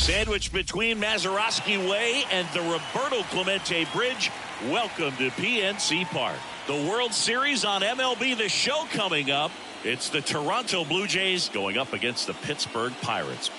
Sandwiched between Mazeroski Way and the Roberto Clemente Bridge. Welcome to PNC Park. The World Series on MLB The Show coming up. It's the Toronto Blue Jays going up against the Pittsburgh Pirates.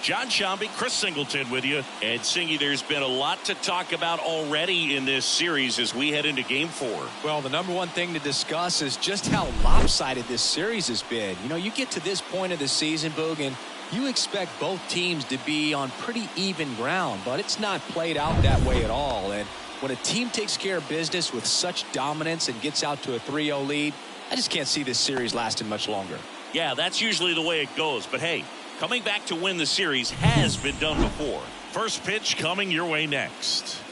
John Shambi, Chris Singleton with you. And Singy, there's been a lot to talk about already in this series as we head into Game 4. Well, the number one thing to discuss is just how lopsided this series has been. You know, you get to this point of the season, Boog, and you expect both teams to be on pretty even ground, but it's not played out that way at all. And when a team takes care of business with such dominance and gets out to a 3-0 lead, I just can't see this series lasting much longer. Yeah, that's usually the way it goes. But hey, coming back to win the series has been done before. First pitch coming your way next.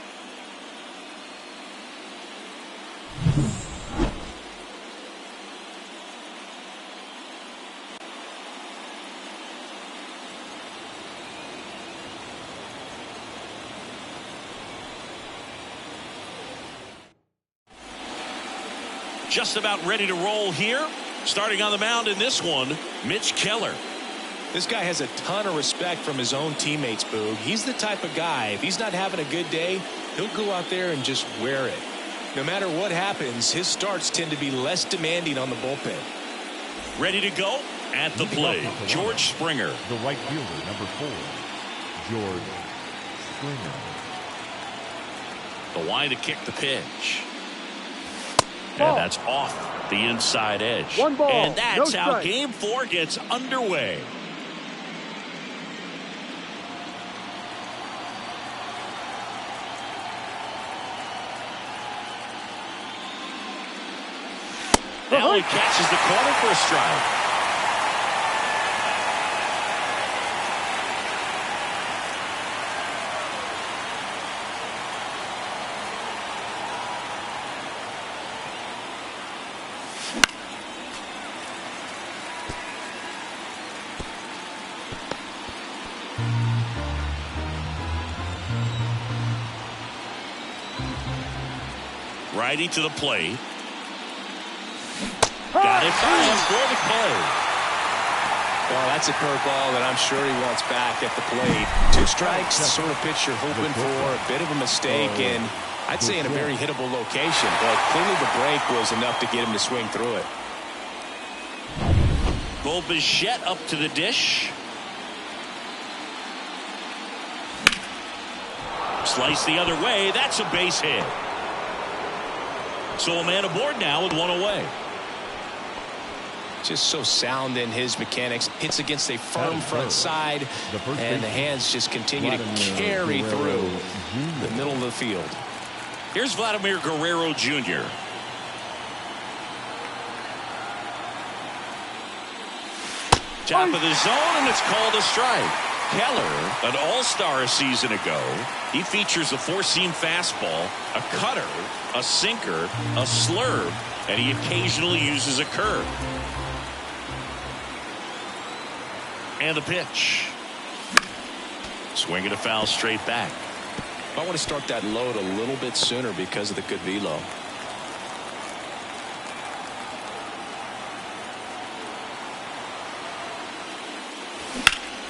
Just about ready to roll here. Starting on the mound in this one, Mitch Keller. This guy has a ton of respect from his own teammates, Boog. He's the type of guy, if he's not having a good day, he'll go out there and just wear it. No matter what happens, his starts tend to be less demanding on the bullpen. Ready to go at the plate, George Springer. The right fielder, number 4, George Springer. The line to kick the pitch. And that's off the inside edge. One ball, and that's no how strike. Game 4 gets underway. Now he catches the corner for a strike. Righty to the plate. Got it by him for the play. Well, that's a curveball that I'm sure he wants back at the plate. 2 strikes, the sort of pitch you're hoping for. A bit of a mistake, and I'd say in a very hittable location. But clearly the break was enough to get him to swing through it. Bo Bichette up to the dish. Slice the other way. That's a base hit. So a man aboard now with 1 away. Just so sound in his mechanics. Hits against a firm front side, and the hands just continue to carry through the middle of the field. Here's Vladimir Guerrero Jr. Top of the zone, and it's called a strike. Keller, an all-star a season ago. He features a 4-seam fastball, a cutter, a sinker, a slurve, and he occasionally uses a curve. And the pitch. Swing and a foul straight back. I want to start that load a little bit sooner because of the good velo.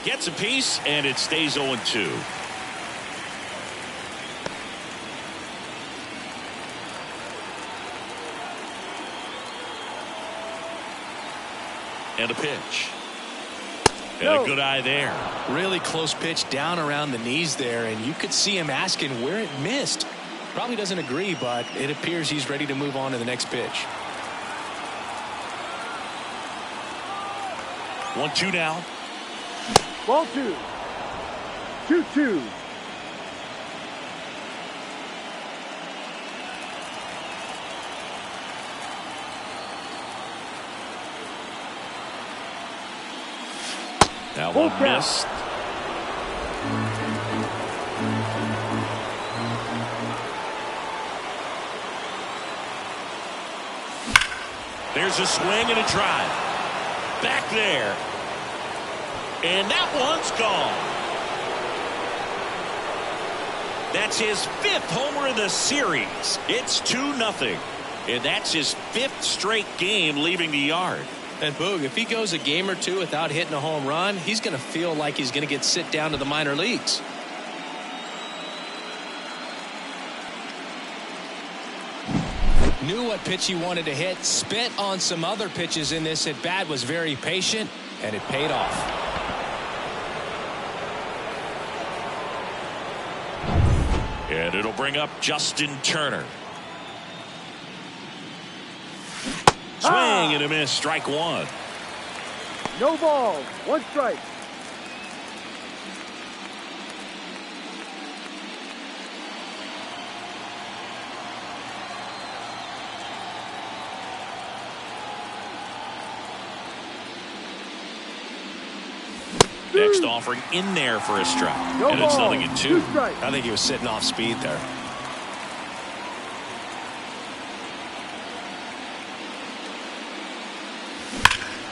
Gets a piece, and it stays 0-2. And a pitch. And a good eye there. Really close pitch down around the knees there, and you could see him asking where it missed. Probably doesn't agree, but it appears he's ready to move on to the next pitch. 1-2 now. Ball 2. 2-2. That one missed. There's a swing and a drive. Back there. And that one's gone. That's his 5th homer of the series. It's 2-0. And that's his 5th straight game leaving the yard. And Boog, if he goes a game or two without hitting a home run, he's going to feel like he's going to get sent down to the minor leagues. Knew what pitch he wanted to hit, spent on some other pitches in this at bat, was very patient, and it paid off. And it'll bring up Justin Turner. Swing and a miss, strike one. No ball, 1 strike. Next offering in there for a strike. No and it's ball, 0-2. 2 strikes. I think he was sitting off speed there.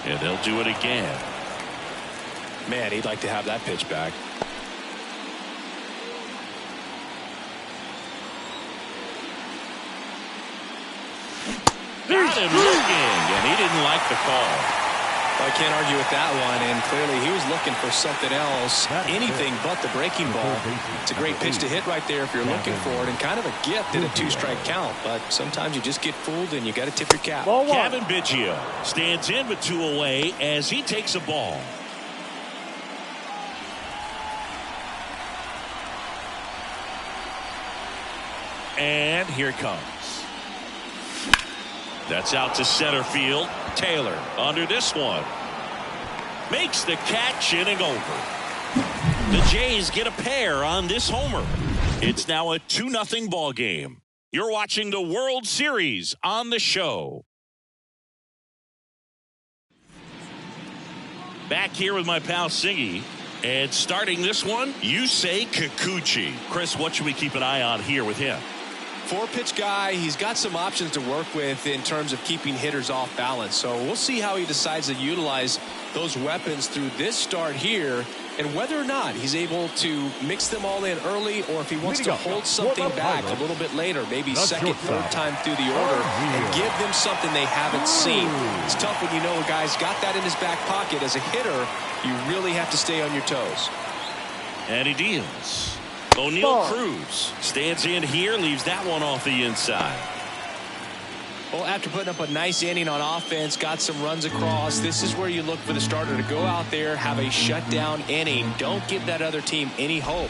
And they'll do it again. Man, he'd like to have that pitch back. Got him looking, and he didn't like the call. Well, I can't argue with that one, and clearly he was looking for something else, anything but the breaking ball. It's a great pitch to hit right there if you're looking for it, and kind of a gift at a 2-strike count, but sometimes you just get fooled and you got to tip your cap. Kevin Biggio stands in with 2 away as he takes a ball. And here it comes. That's out to center field. Taylor under this one. Makes the catch, inning over. The Jays get a pair on this homer. It's now a 2-0 ball game. You're watching the World Series on the show. Back here with my pal Singy. And starting this one, Yusei Kikuchi. Chris, what should we keep an eye on here with him? 4-pitch guy. He's got some options to work with in terms of keeping hitters off balance. So we'll see how he decides to utilize those weapons through this start here, and whether or not he's able to mix them all in early, or if he wants to hold something back a little bit later, maybe second, third time through the order, and give them something they haven't seen. It's tough when you know a guy's got that in his back pocket. As a hitter, you really have to stay on your toes. And he deals. O'Neal Cruz stands in here, leaves that one off the inside. Well, after putting up a nice inning on offense, got some runs across, this is where you look for the starter to go out there, have a shutdown inning. Don't give that other team any hope.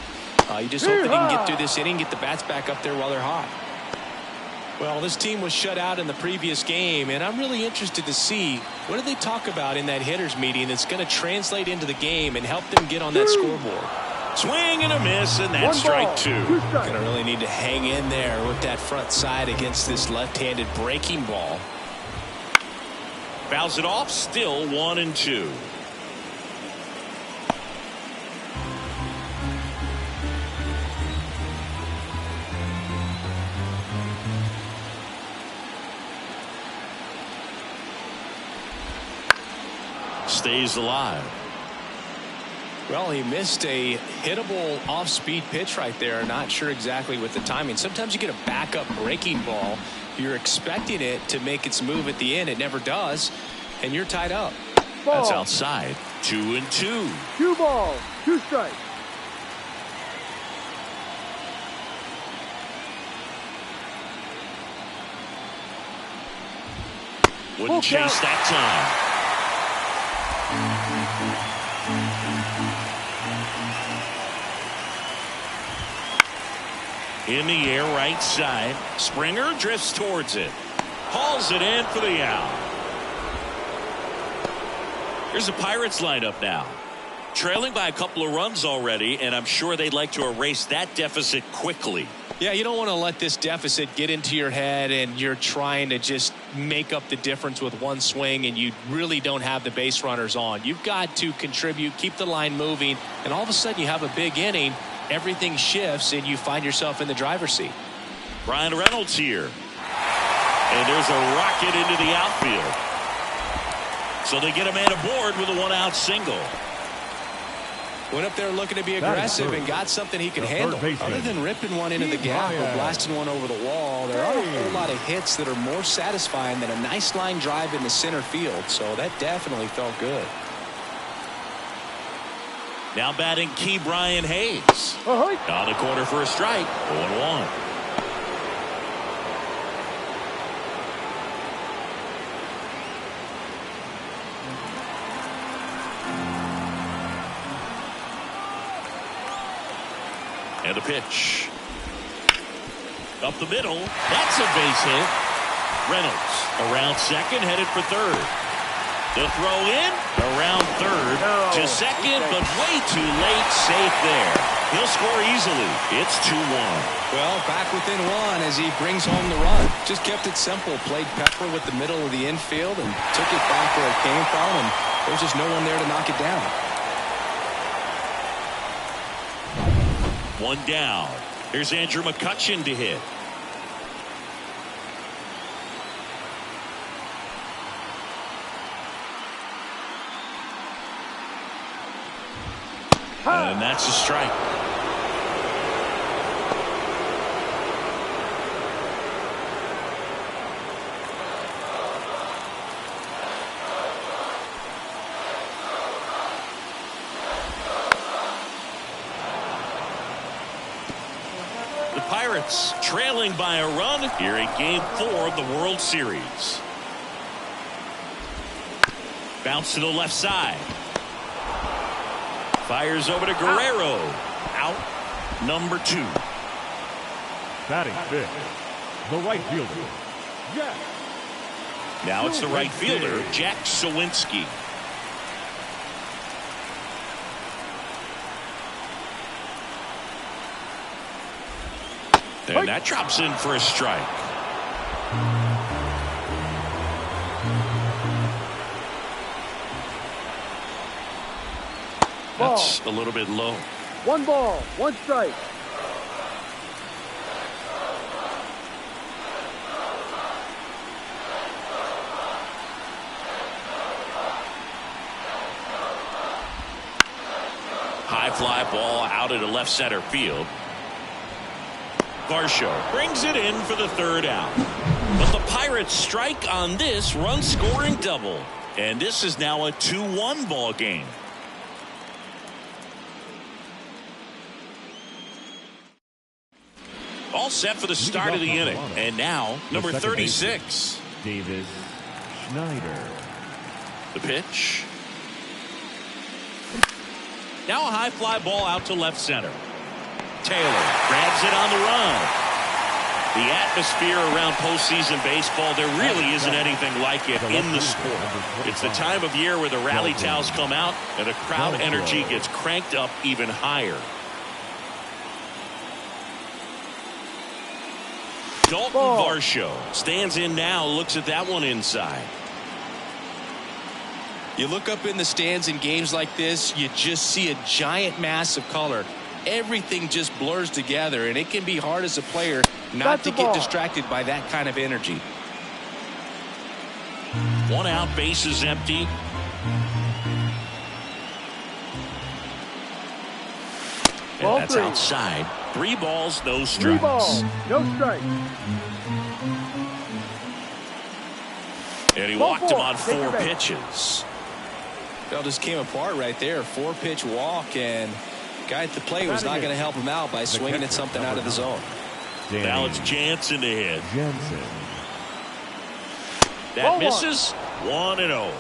You just hope that he can get through this inning, get the bats back up there while they're hot. Well, this team was shut out in the previous game, and I'm really interested to see what do they talk about in that hitters meeting that's going to translate into the game and help them get on that scoreboard. Swing and a miss, and that's strike 2. Going to really need to hang in there with that front side against this left-handed breaking ball. Fouls it off, still 1-2. Stays alive. Well, he missed a hittable off-speed pitch right there. Not sure exactly with the timing. Sometimes you get a backup breaking ball. You're expecting it to make its move at the end. It never does, and you're tied up. That's outside. 2-2. 2 balls, 2 strikes. Wouldn't chase that time. In the air, right side. Springer drifts towards it. Hauls it in for the out. Here's the Pirates lineup now. Trailing by a couple of runs already, and I'm sure they'd like to erase that deficit quickly. Yeah, you don't want to let this deficit get into your head and you're trying to just make up the difference with one swing and you really don't have the base runners on. You've got to contribute, keep the line moving, and all of a sudden you have a big inning. Everything shifts and you find yourself in the driver's seat. Brian Reynolds here. And there's a rocket into the outfield. So they get a man aboard with a 1-out single. Went up there looking to be aggressive and got something he could handle. Other than ripping one into the gap or blasting one over the wall, there aren't a whole lot of hits that are more satisfying than a nice line drive in the center field. So that definitely felt good. Now batting Key Brian Hayes. On the corner for a strike. 0-1. And a pitch. Up the middle. That's a base hit. Reynolds around second, headed for third. The throw in, around third to second, but way too late. Safe there. He'll score easily. It's 2-1. Well, back within one as he brings home the run. Just kept it simple. Played pepper with the middle of the infield and took it back where it came from, and there's just no one there to knock it down. One down. Here's Andrew McCutchen to hit. And that's a strike. The Pirates trailing by a run here in Game 4 of the World Series. Bounce to the left side. Fires over to Guerrero. Out number 2. Batting fifth, the right fielder, Jack. Now it's the right fielder, Jack Sawinski. And that drops in for a strike. That's a little bit low. 1 ball, 1 strike. High fly ball out into left center field. Varsho brings it in for the third out. But the Pirates strike on this run-scoring double. And this is now a 2-1 ball game. All set for the start of the inning. And now, number 36. Davis Schneider. The pitch. Now a high fly ball out to left center. Taylor grabs it on the run. The atmosphere around postseason baseball, there really isn't anything like it in the sport. It's the time of year where the rally towels come out and the crowd energy gets cranked up even higher. Dalton Varsho stands in now, looks at that one inside. You look up in the stands in games like this, you just see a giant mass of color. Everything just blurs together, and it can be hard as a player not to get distracted by that kind of energy. 1 out, bases empty. And that's outside. 3 balls, no strikes. 3 balls, no strikes. And he walked him on 4 pitches. Well, just came apart right there. 4-pitch walk, and the guy at the plate was not going to help him out by swinging at something out of the zone. Now it's Jansen to hit. Jansen. That misses. 1-0.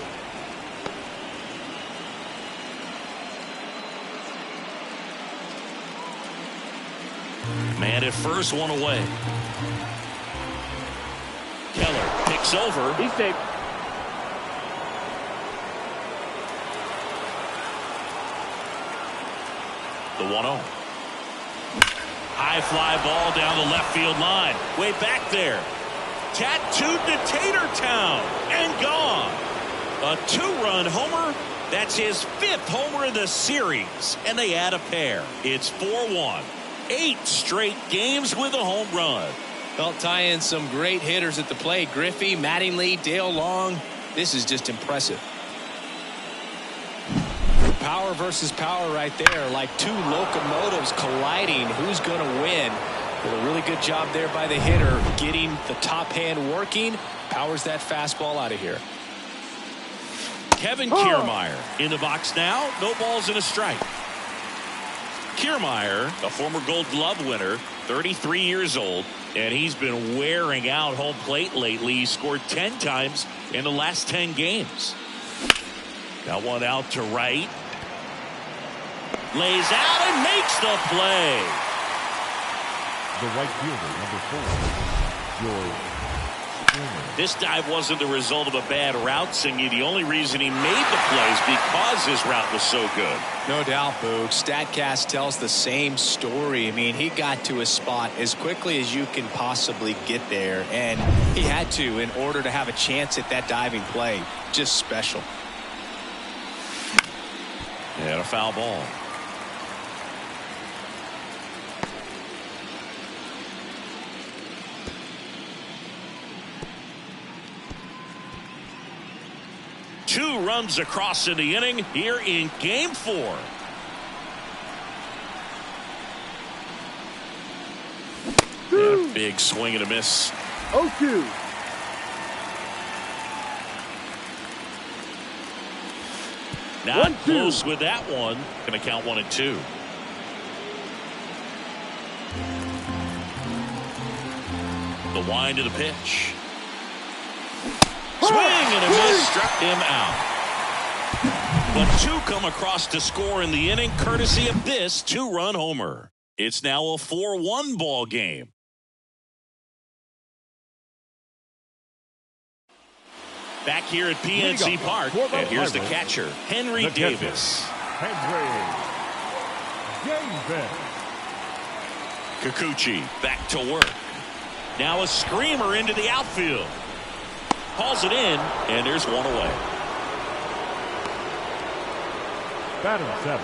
Man at first, 1 away. Keller picks over. He's safe. The 1-0. High fly ball down the left field line. Way back there. Tattooed to Tatertown and gone. A 2-run homer. That's his 5th homer in the series. And they add a pair. It's 4-1. 8 straight games with a home run. Well, tie in some great hitters at the plate. Griffey, Mattingly, Dale Long. This is just impressive. power versus power right there, like two locomotives colliding. Who's going to win? Did a really good job there by the hitter, getting the top hand working. Powers that fastball out of here. Kevin Kiermaier in the box now. No balls and a strike. Kiermaier, a former Gold Glove winner, 33 years old, and he's been wearing out home plate lately. He scored 10 times in the last 10 games. Got one out to right. Lays out and makes the play. The right fielder, number 4, George Springer. This dive wasn't the result of a bad route, Singy. The only reason he made the play is because his route was so good. No doubt, Boog. StatCast tells the same story. I mean, he got to his spot as quickly as you can possibly get there, and he had to in order to have a chance at that diving play. Just special. And a foul ball. Two runs across in the inning here in Game 4. Yeah, big swing and a miss. 0-2. Not 1-2. close with that one. Going to count 1-2. The wind of the pitch. Swing and a miss, struck him out. But two come across to score in the inning, courtesy of this two-run homer. It's now a 4-1 ball game. Back here at PNC Park, and here's the catcher, Henry Davis. Henry Davis. Kikuchi back to work. Now a screamer into the outfield. Calls it in, and there's one away. Batting 7,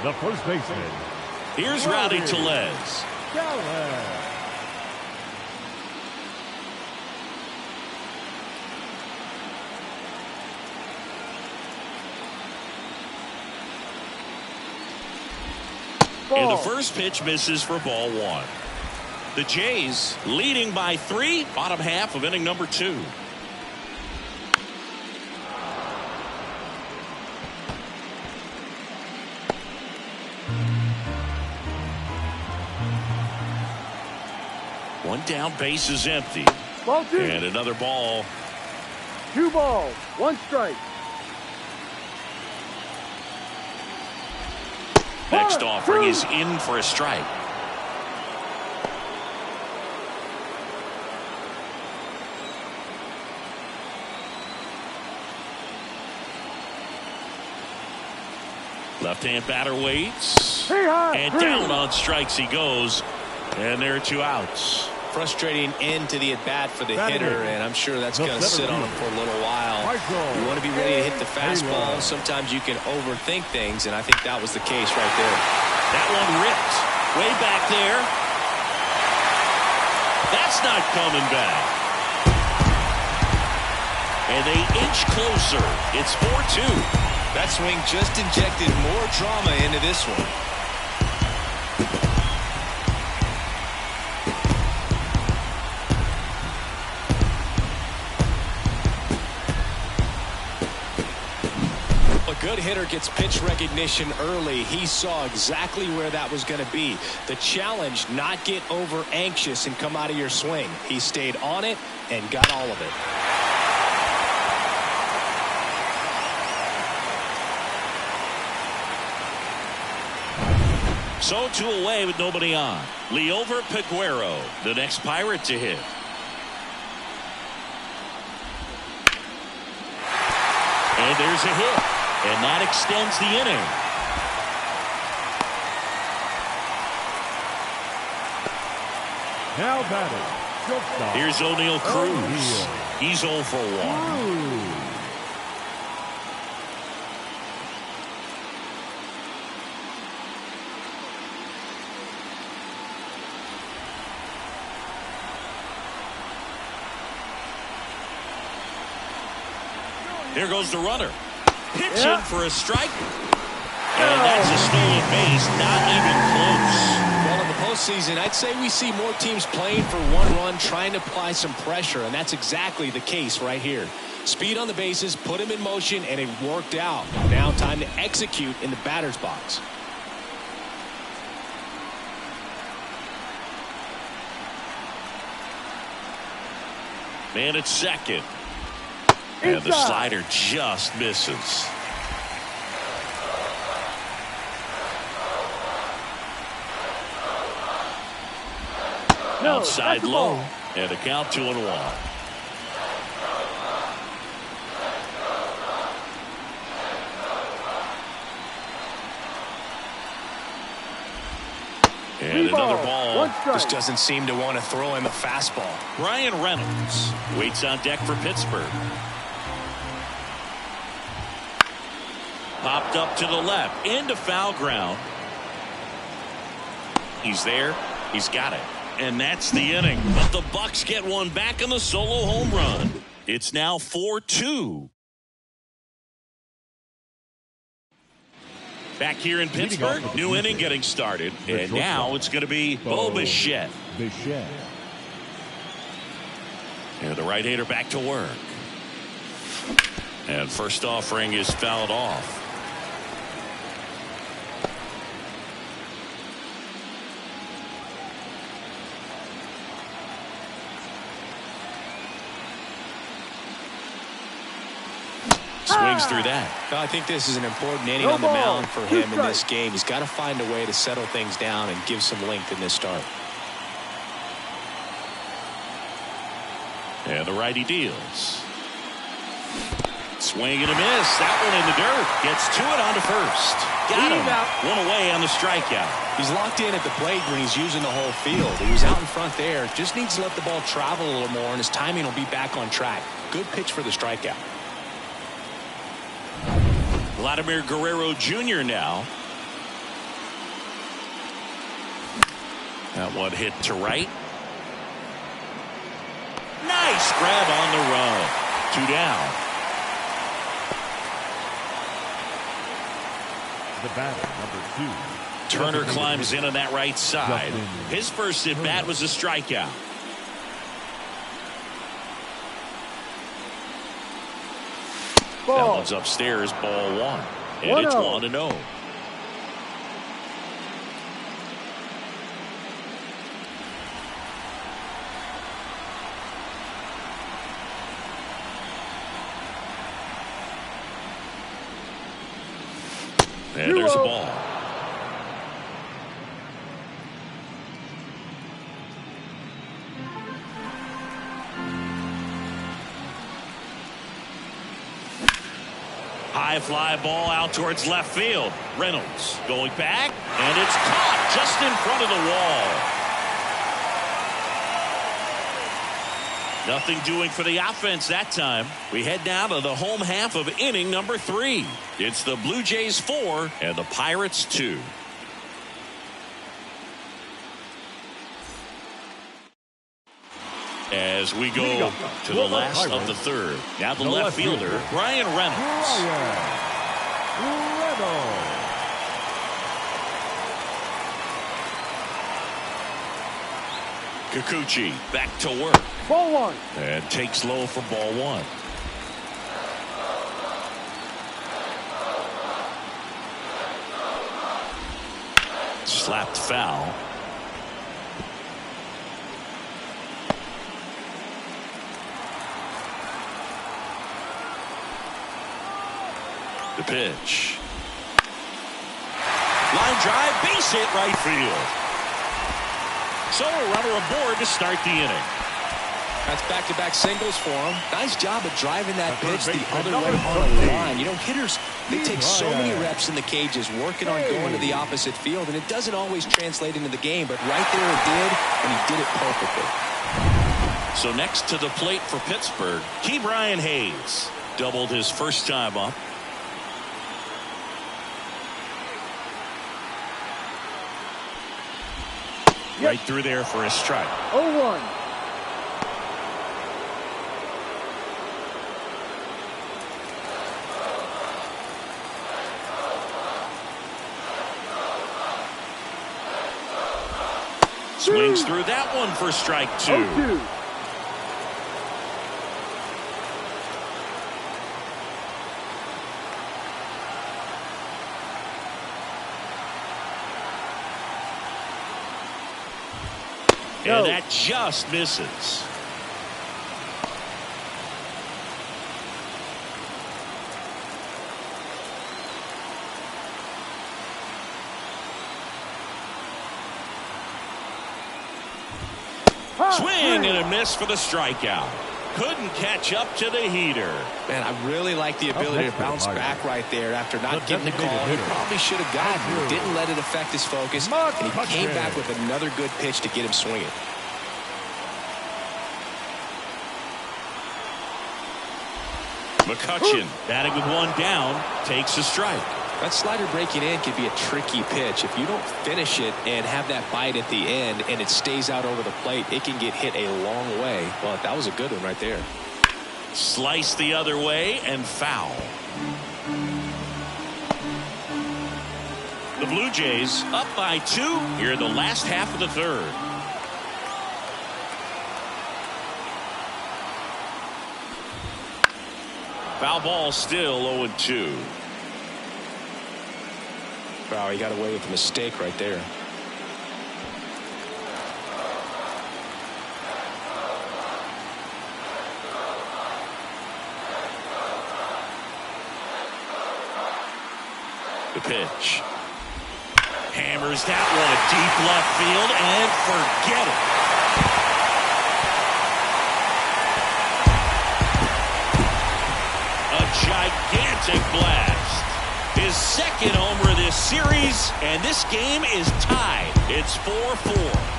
the first baseman. Here's Rowdy Tellez. And the first pitch misses for ball 1. The Jays leading by 3, bottom half of inning number 2. One down, base is empty. Ball 2. And another ball. 2 balls, 1 strike. Next offering is in for a strike. Left-hand batter waits. And down on strikes he goes. And there are 2 outs. Frustrating end to the at-bat for the hitter, and I'm sure that's going to sit on him for a little while. You want to be ready to hit the fastball. Sometimes you can overthink things, and I think that was the case right there. That one ripped way back there. That's not coming back. And they inch closer. It's 4-2. That swing just injected more drama into this one. A good hitter gets pitch recognition early. He saw exactly where that was going to be. The challenge, not get over anxious and come out of your swing. He stayed on it and got all of it. So 2 away with nobody on. Liover Peguero, the next Pirate to hit. And there's a hit. And that extends the inning. Now batting, shortstop. Here's O'Neal Cruz. He's 0 for 1. Here goes the runner. Pitch in for a strike. And that's a stolen base, not even close. Well, in the postseason, I'd say we see more teams playing for one run, trying to apply some pressure, and that's exactly the case right here. Speed on the bases, put him in motion, and it worked out. Now time to execute in the batter's box. Man at second. And the slider just misses. Outside low. And a count 2-1. And another ball. Just doesn't seem to want to throw him a fastball. Brian Reynolds waits on deck for Pittsburgh. Popped up to the left into foul ground. He's there. He's got it. And that's the inning. But the Bucks get one back in the solo home run. It's now 4-2. Back here in Pittsburgh, new inning getting started. And now it's going to be Bo Bichette. And the right-hander back to work. And first offering is fouled off. Swings through that. I think this is an important inning on the mound for him in this game. He's got to find a way to settle things down and give some length in this start. And the righty deals. Swing and a miss. That one in the dirt. Gets to it onto first. Got him. One away on the strikeout. He's locked in at the plate when he's using the whole field. He was out in front there. Just needs to let the ball travel a little more, and his timing will be back on track. Good pitch for the strikeout. Vladimir Guerrero Jr. now. That one hit to right. Nice grab on the run. 2 down. The batter, number 2. Turner climbs in on that right side. His first at bat was a strikeout. That one's upstairs, ball 1. And it's 1-0. And there's a ball. High fly ball out towards left field. Reynolds going back, and it's caught just in front of the wall. Nothing doing for the offense that time. We head down to the home half of inning number 3. It's the Blue Jays 4 and the Pirates 2. As we go to the last of the third. Now the left fielder, Brian Reynolds. Kikuchi back to work. Ball 1. And takes low for ball 1. Slapped foul. The pitch. Line drive, base hit right field. So a runner aboard to start the inning. That's back-to-back singles for him. Nice job of driving that pitch the other way on the line. You know, hitters, they take so many reps in the cages working on going to the opposite field, and it doesn't always translate into the game, but right there it did, and he did it perfectly. So next to the plate for Pittsburgh, Ke'Bryan Hayes doubled his first time up. Right through there for a strike. 0-1. Swings through that one for strike 2. 0-2. And that just misses. Swing and a miss for the strikeout. Couldn't catch up to the heater. Man, I really like the ability to bounce back right there after not getting the call. He probably should have gotten it. Didn't let it affect his focus. And he came back with another good pitch to get him swinging. McCutcheon batting with one down, takes a strike. That slider breaking in can be a tricky pitch. If you don't finish it and have that bite at the end and it stays out over the plate, it can get hit a long way. But that was a good one right there. Slice the other way and foul. The Blue Jays up by 2 here in the last half of the third. Foul ball, still 0-2. Wow, he got away with a mistake right there. The pitch. Hammers that one deep left field and forget it. A gigantic blast. His second homer of this series, and this game is tied. It's 4-4.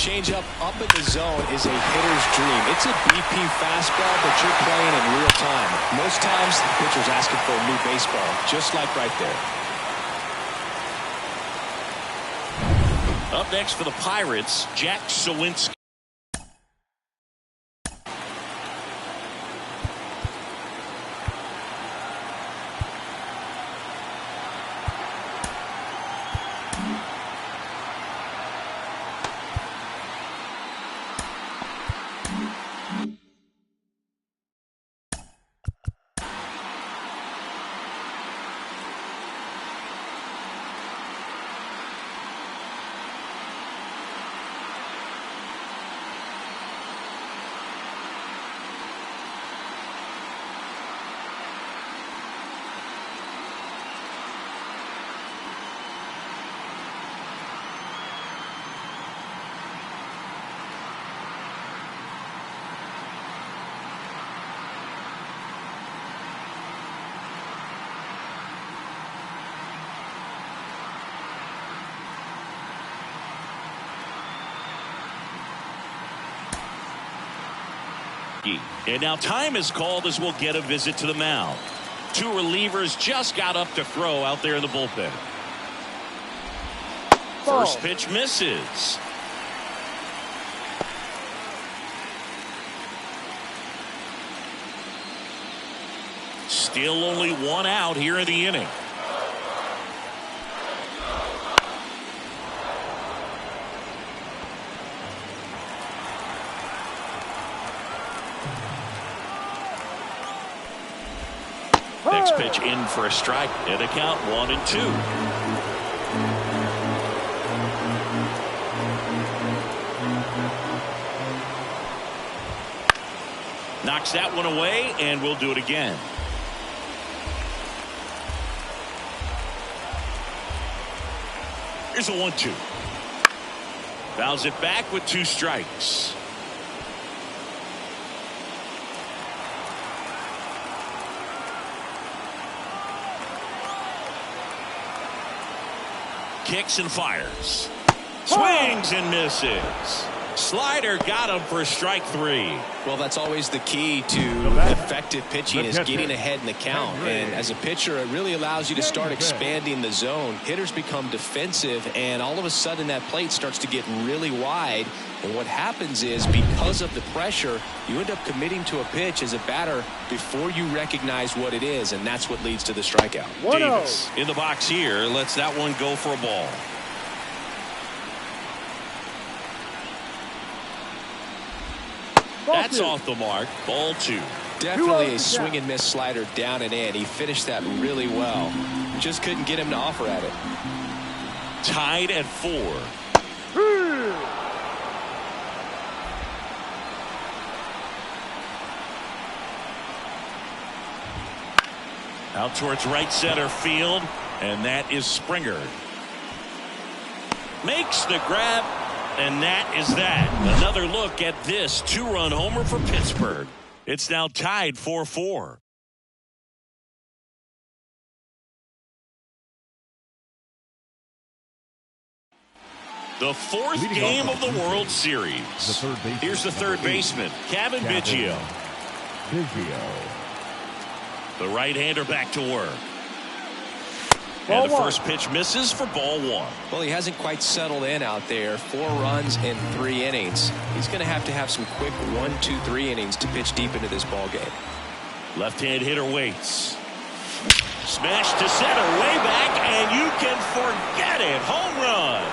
Changeup up in the zone is a hitter's dream. It's a BP fastball, but you're playing in real time. Most times, the pitcher's asking for a new baseball, just like right there. Up next for the Pirates, Jack Sawinski. And now time is called as we'll get a visit to the mound. 2 relievers just got up to throw out there in the bullpen. First pitch misses. Still only 1 out here in the inning. Next pitch in for a strike. And the count 1-2. Knocks that one away, and we'll do it again. Here's a 1-2. Fouls it back with 2 strikes. Kicks and fires. Swings and misses. Slider got him for strike 3. Well, that's always the key to effective pitching, is getting ahead in the count. And as a pitcher, it really allows you to start expanding the zone. Hitters become defensive, and all of a sudden that plate starts to get really wide. And what happens is, because of the pressure, you end up committing to a pitch as a batter before you recognize what it is, and that's what leads to the strikeout. Davis in the box here lets that one go for a ball. That's off the mark. Ball 2. Definitely a swing and miss slider down and in. He finished that really well. Just couldn't get him to offer at it. Tied at 4. Out towards right center field, and that is Springer. Makes the grab, and that is that. Another look at this 2-run homer for Pittsburgh. It's now tied 4-4. The fourth game of the World Series. Here's the third baseman, Kevin Biggio. The right-hander back to work. And the first pitch misses for ball 1. Well, he hasn't quite settled in out there. 4 runs in 3 innings. He's going to have some quick 1, 2, 3 innings to pitch deep into this ball game. Left-hand hitter waits. Smash to center, way back, and you can forget it. Home run.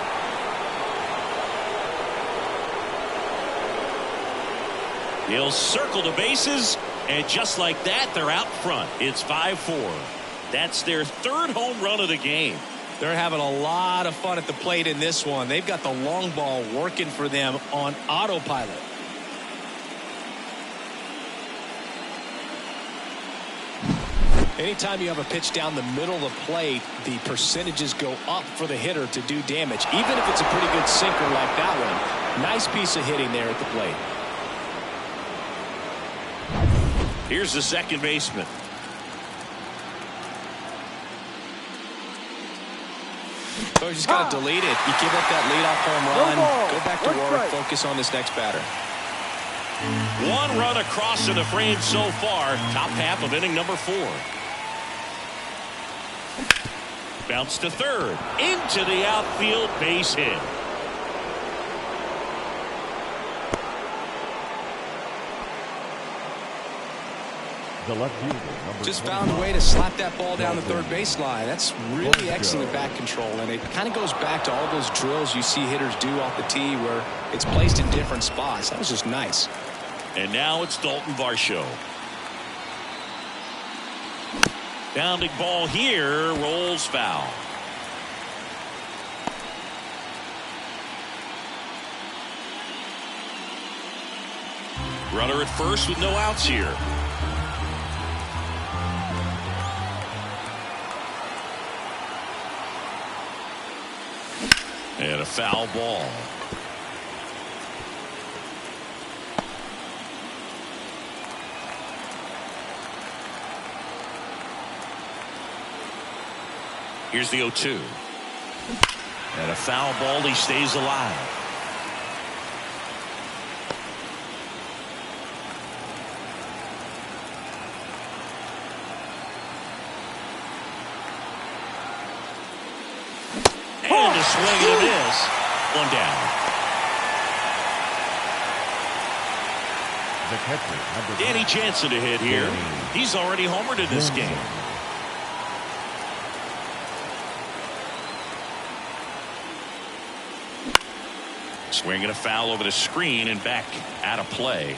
He'll circle the bases, and just like that, they're out front. It's 5-4. That's their 3rd home run of the game. They're having a lot of fun at the plate in this one. They've got the long ball working for them on autopilot. Anytime you have a pitch down the middle of the plate, the percentages go up for the hitter to do damage, even if it's a pretty good sinker like that one. Nice piece of hitting there at the plate. Here's the second baseman. So he's just got to delete it. You give up that leadoff home run, go back to work, focus on this next batter. 1 run across in the frame so far. Top half of inning number 4. Bounce to third. Into the outfield, base hit. The left fielder, just found a way to slap that ball down the third baseline. That's really excellent bat control, and it kind of goes back to all those drills you see hitters do off the tee where it's placed in different spots. That was just nice. And now it's Dalton Varsho. Bounding ball here, rolls foul. Runner at first with no outs here. And a foul ball. Here's the 0-2. And a foul ball. He stays alive. And a swing and a miss. 1 down. the catcher, Danny Jansen to hit here. He's already homered in this game. Swinging a foul over the screen and back out of play.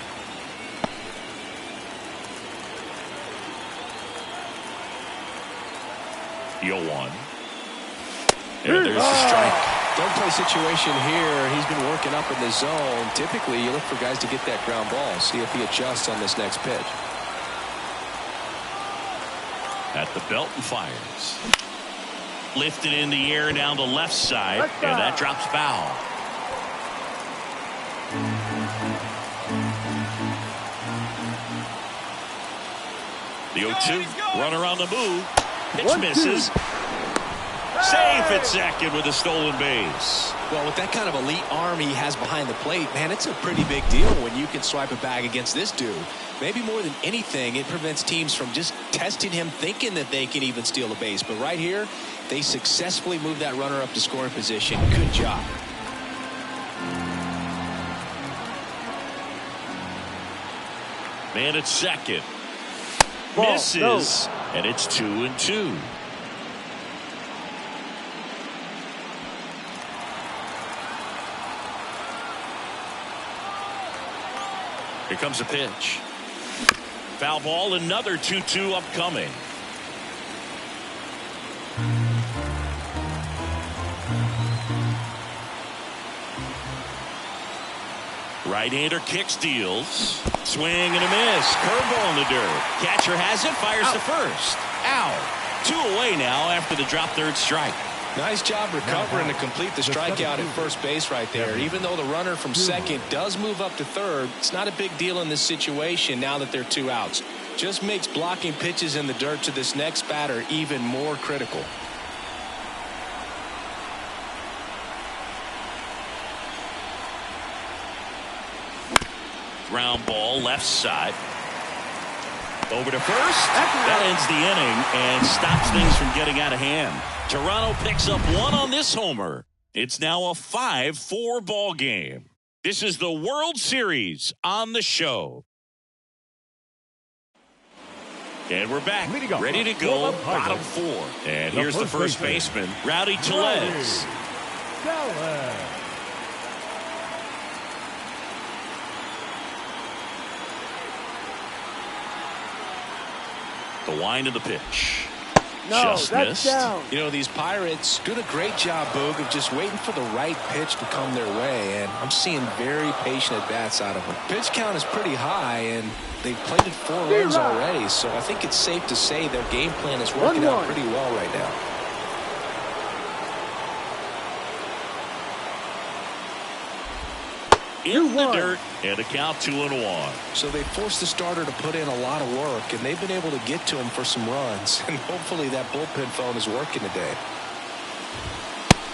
The 0-1. And there's the strike. Don't play situation here. He's been working up in the zone. Typically, you look for guys to get that ground ball. See if he adjusts on this next pitch. At the belt and fires. Lifted in the air down the left side. And that drops foul. The 0-2. Runner on the move. Pitch misses. Safe at second with a stolen base. Well, with that kind of elite arm he has behind the plate, man, it's a pretty big deal when you can swipe a bag against this dude. Maybe more than anything, it prevents teams from just testing him, thinking that they can even steal a base. But right here, they successfully moved that runner up to scoring position. Good job. Man at second. Ball, Misses. no. And it's 2-2. Here comes a pitch. Foul ball, another 2-2 upcoming. Right-hander kicks, deals. Swing and a miss. Curveball in the dirt. Catcher has it, fires to first. Out. 2 away now after the drop third strike. Nice job recovering to complete the strikeout at first base right there. Even though the runner from second does move up to third, it's not a big deal in this situation now that there are 2 outs. Just makes blocking pitches in the dirt to this next batter even more critical. Ground ball left side. Over to first. That ends the inning and stops things from getting out of hand. Toronto picks up 1 on this homer. It's now a 5-4 ball game. This is the World Series on the show. And we're back, ready to go, bottom 4. And here's the first baseman, Rowdy Tellez. The wind of the pitch. No, Just that's missed. down. You know, these Pirates doing a great job, Boog, of just waiting for the right pitch to come their way, and I'm seeing very patient at-bats out of them. Pitch count is pretty high, and they've played it 4 runs already, so I think it's safe to say their game plan is working out pretty well right now. In the dirt, and a count 2-1. So they forced the starter to put in a lot of work, and they've been able to get to him for some runs, and hopefully that bullpen phone is working today.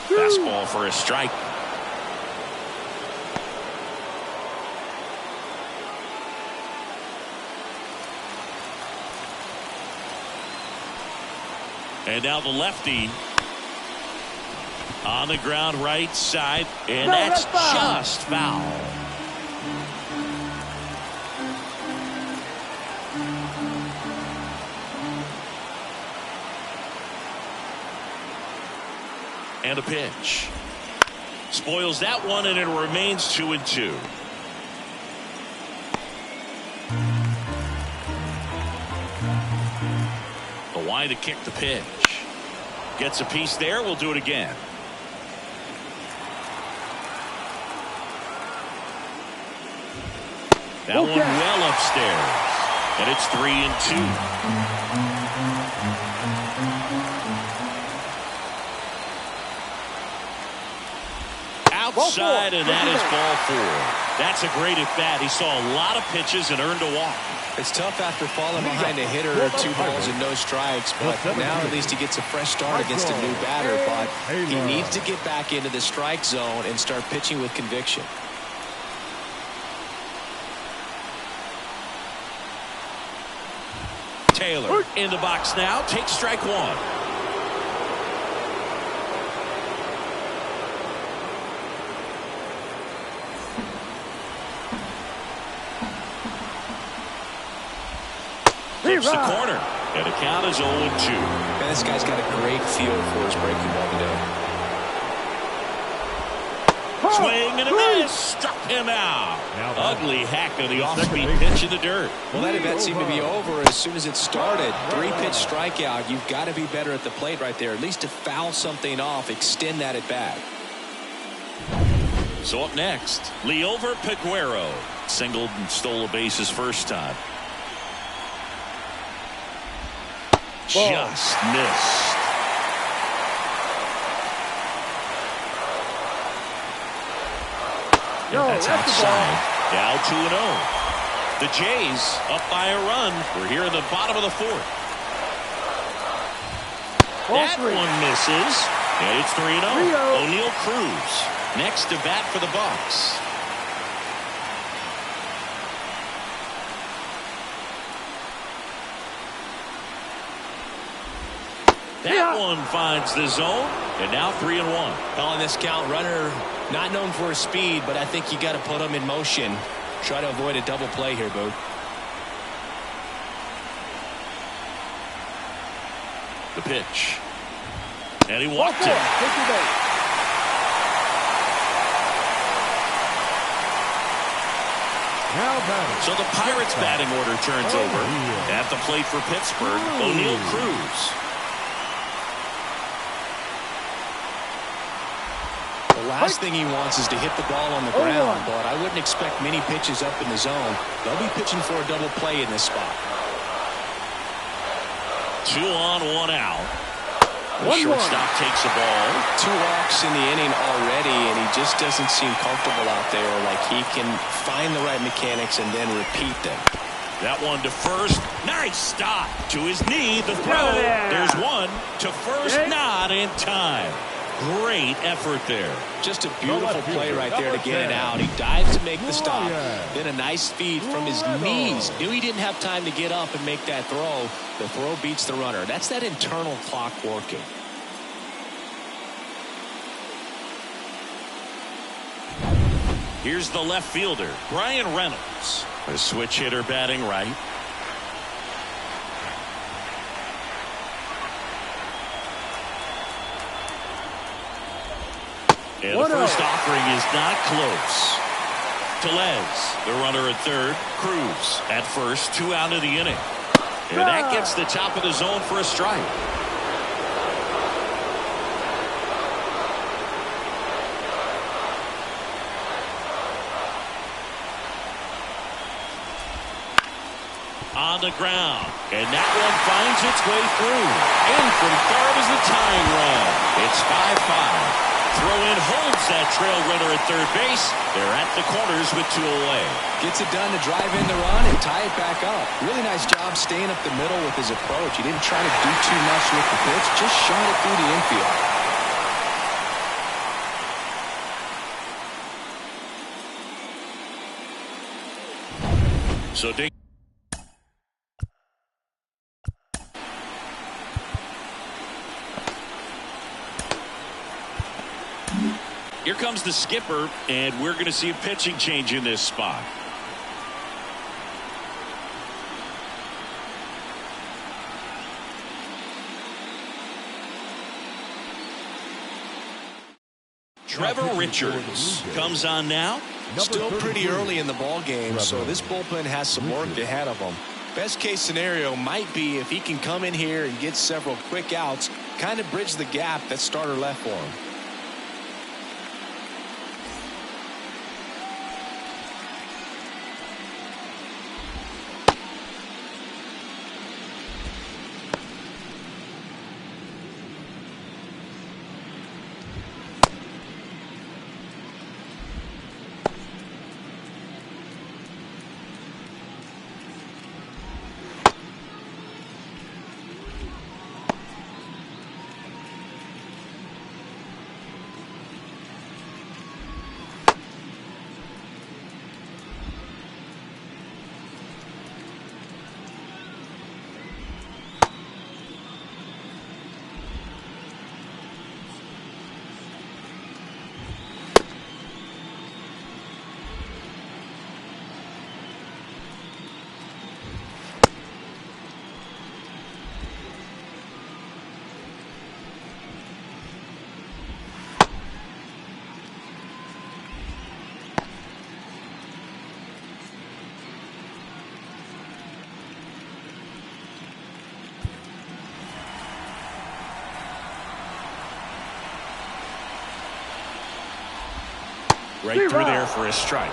Fastball for a strike. And now the lefty on the ground right side, and that's just foul. And a pitch. Spoils that one, and it remains 2-2. The wind to kick the pitch. Gets a piece there. We'll do it again. That one well upstairs. And it's 3-2. Outside, and that is ball 4. That's a great at bat. He saw a lot of pitches and earned a walk. It's tough after falling behind a hitter, 2 balls and no strikes, but now at least he gets a fresh start against a new batter. But he needs to get back into the strike zone and start pitching with conviction. Taylor in the box now, takes strike 1. Flips the corner, and the count is 0-2. Man, this guy's got a great feel for his breaking ball today. Swing and a miss, struck him out. Ugly hack on the off-speed pitch in the dirt. Well, that event seemed to be over as soon as it started. 3-pitch strikeout. You've got to be better at the plate right there, at least to foul something off, extend that at bat. So up next, Liover Peguero singled and stole a base his first time. Just missed. No, that's outside. Now 2-0. The Jays up by a run. We're here in the bottom of the 4th. That one misses. And it's 3-0. O'Neal Cruz next to bat for the Bucks. That one finds the zone, and now 3-1. On this count, runner not known for his speed, but I think you got to put him in motion. Try to avoid a double play here, Boog. The pitch. And he walked it. So the Pirates batting order turns over. At the plate for Pittsburgh, O'Neal Cruz. The last thing he wants is to hit the ball on the ground, but I wouldn't expect many pitches up in the zone. They'll be pitching for a double play in this spot. 2 on, 1 out. The shortstop takes the ball. 2 walks in the inning already, and he just doesn't seem comfortable out there, like he can find the right mechanics and then repeat them. That one to first. Nice stop. To his knee, the throw. There's one to first, not in time. Great effort there. Just a beautiful play right there to get it out. He dives to make the stop. Then a nice feed from his knees. Knew he didn't have time to get up and make that throw. The throw beats the runner. That's that internal clock working. Here's the left fielder, Brian Reynolds. A switch hitter batting right. And the first offering is not close. Tellez, the runner at third. Cruz at first, 2 out of the inning. And that gets the top of the zone for a strike. On the ground. And that one finds its way through. In from third is the tying run. It's 5-5. Throw-in holds that trail runner at third base. They're at the corners with 2 away. Gets it done to drive in the run and tie it back up. Really nice job staying up the middle with his approach. He didn't try to do too much with the pitch, just shot it through the infield. So here comes the skipper, and we're going to see a pitching change in this spot. Trevor Richards comes on now. Still pretty early in the ball game, so this bullpen has some work ahead of them. Best case scenario might be if he can come in here and get several quick outs, kind of bridge the gap that starter left for him. Right through there for a strike.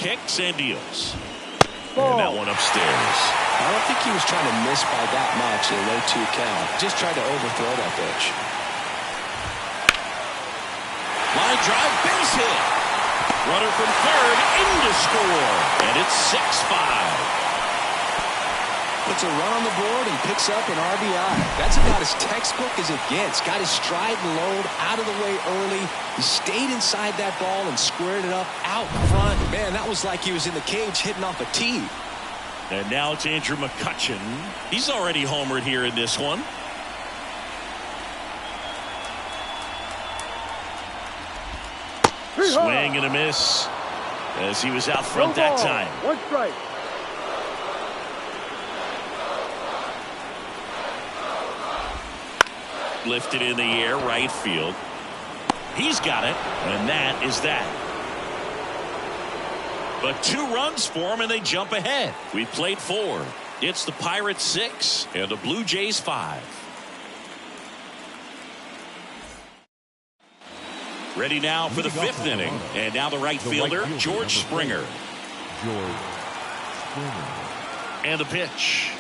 kicks and deals. Ball. And that one upstairs. I don't think he was trying to miss by that much in a low 2 count. Just tried to overthrow that pitch. Line drive, base hit. Runner from third in to score. And it's 6-5. Puts a run on the board and picks up an RBI. That's about as textbook as it gets. Got his stride and load out of the way early. He stayed inside that ball and squared it up out front. Man, that was like he was in the cage hitting off a tee. And now it's Andrew McCutchen. He's already homered here in this one. Swing and a miss as he was out front that time. 1 strike. Lifted in the air, right field. He's got it, and that is that. But 2 runs for him, and they jump ahead. We played 4. It's the Pirates 6 and the Blue Jays 5. Ready now for the 5th inning, and now the right fielder, George Springer. George Springer. And the pitch.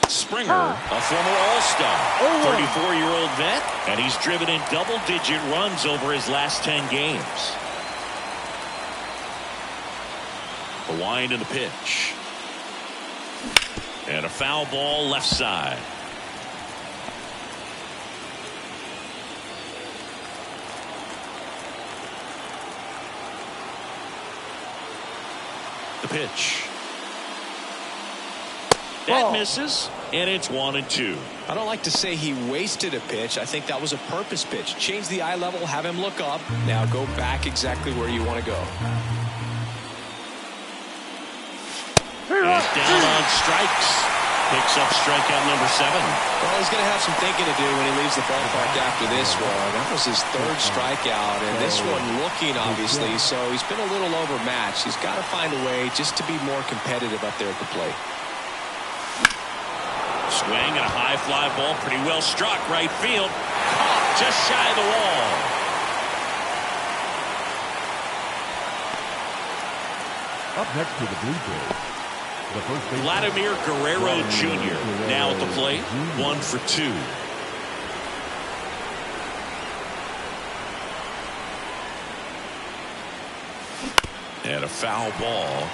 Springer, a former All-Star, 34-year-old vet, and he's driven in double-digit runs over his last 10 games. The wind and the pitch. And a foul ball left side. The pitch. That misses, and it's 1-2. I don't like to say he wasted a pitch. I think that was a purpose pitch. Change the eye level, have him look up. Now go back exactly where you want to go. He's down on strikes. Picks up strikeout number 7. Well, he's going to have some thinking to do when he leaves the ballpark after this one. That was his 3rd strikeout, and this one looking, obviously, so he's been a little overmatched. He's got to find a way just to be more competitive up there at the plate. Swing and a high fly ball, pretty well struck, right field. Caught just shy of the wall. Up next to the Blue Jays, the first baseman, Vladimir Guerrero Jr. now at the plate, 1 for 2. And a foul ball.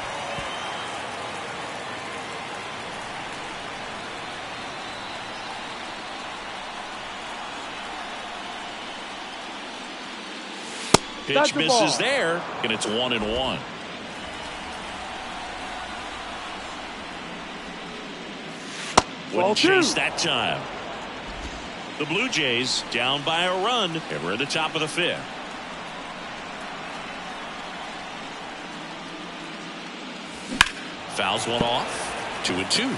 Pitch misses there, and it's 1-1. Wouldn't chase that time. The Blue Jays down by a run, and we're at the top of the 5th. Fouls one off, 2-2.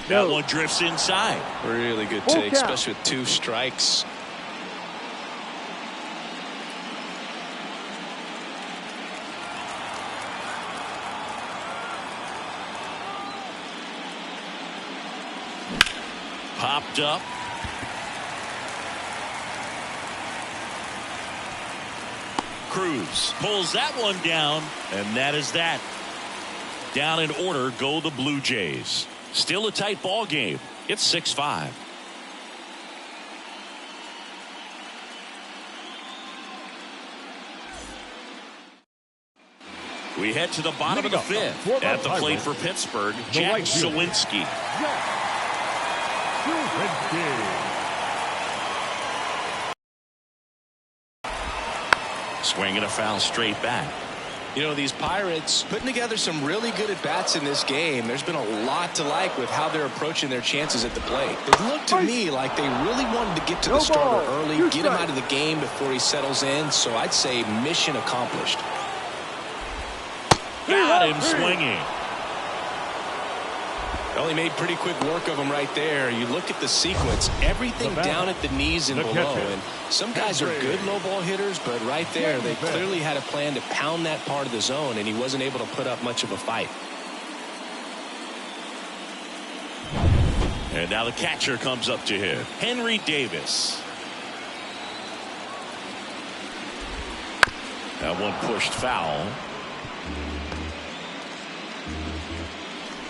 That one drifts inside. Really good take, especially with 2 strikes. Popped up. Cruz pulls that one down, and that is that. Down in order go the Blue Jays. Still a tight ball game. It's 6-5. We head to the bottom of the 5th. At the plate for Pittsburgh, Jack Suwinski. Swinging a foul straight back. You know, these Pirates putting together some really good at-bats in this game. There's been a lot to like with how they're approaching their chances at the plate. It looked to me like they really wanted to get to the starter early, get him out of the game before he settles in. So I'd say mission accomplished. Got him swinging. Well, he made pretty quick work of him right there. You look at the sequence, everything down at the knees and below. And some guys are good low ball hitters, but right there, they clearly had a plan to pound that part of the zone, and he wasn't able to put up much of a fight. And now the catcher comes up to hit. Henry Davis. That one pushed foul.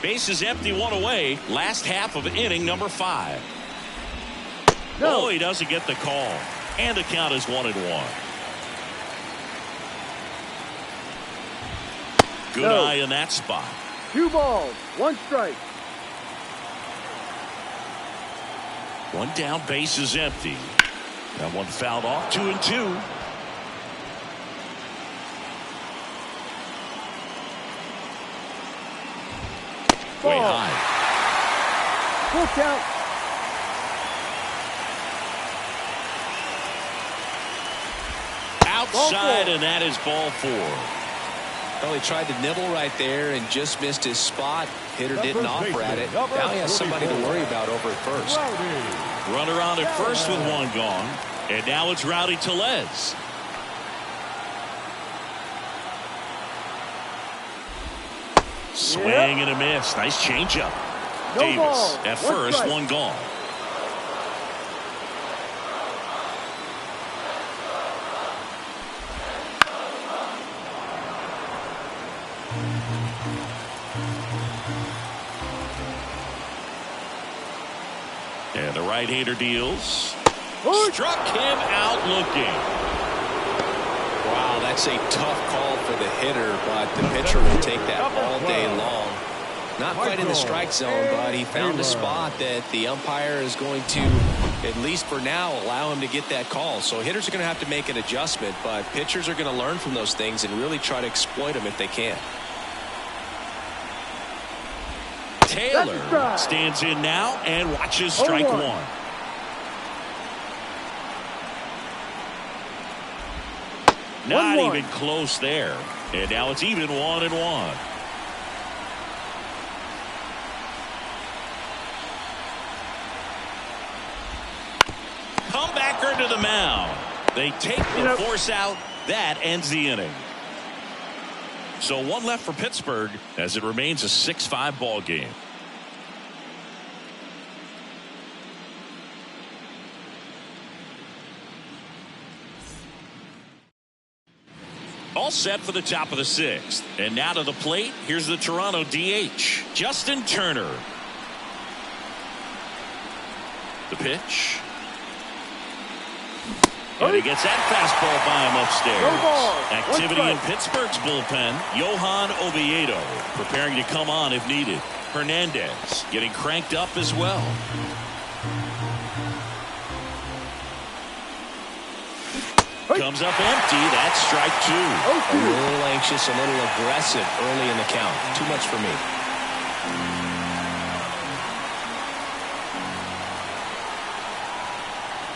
Base is empty, one away. Last half of inning number 5. No. Oh, he doesn't get the call. And the count is 1-1. Good eye in that spot. 2 balls, 1 strike. One down, base is empty. That one fouled off. 2-2. Way high. Full count. Outside, and that is ball 4. Well, he tried to nibble right there and just missed his spot. Hitter didn't offer at it. Now he has somebody to worry about over at first. Runner on at first with 1 gone. And now it's Rowdy Tellez. Swing and a miss. Nice changeup. No Davis ball. at 1 first, strike. 1 gone. And the right-hander deals. Struck him out looking. Wow, that's a tough call for the hitter, but the pitcher will take that all day long. Not quite in the strike zone, but he found a spot that the umpire is going to, at least for now, allow him to get that call. So hitters are going to have to make an adjustment, but pitchers are going to learn from those things and really try to exploit them if they can. Taylor stands in now and watches strike 1. Not 1-1. even close there. And now it's even 1-1. Comebacker to the mound. They take the force out. That ends the inning. So 1 left for Pittsburgh as it remains a 6-5 ball game. All set for the top of the 6th. And now to the plate. Here's the Toronto DH, Justin Turner. The pitch. And he gets that fastball by him upstairs. Activity in Pittsburgh's bullpen. Johan Oviedo preparing to come on if needed. Hernandez getting cranked up as well. Comes up empty. That's strike 2. A little anxious, a little aggressive early in the count. Too much for me.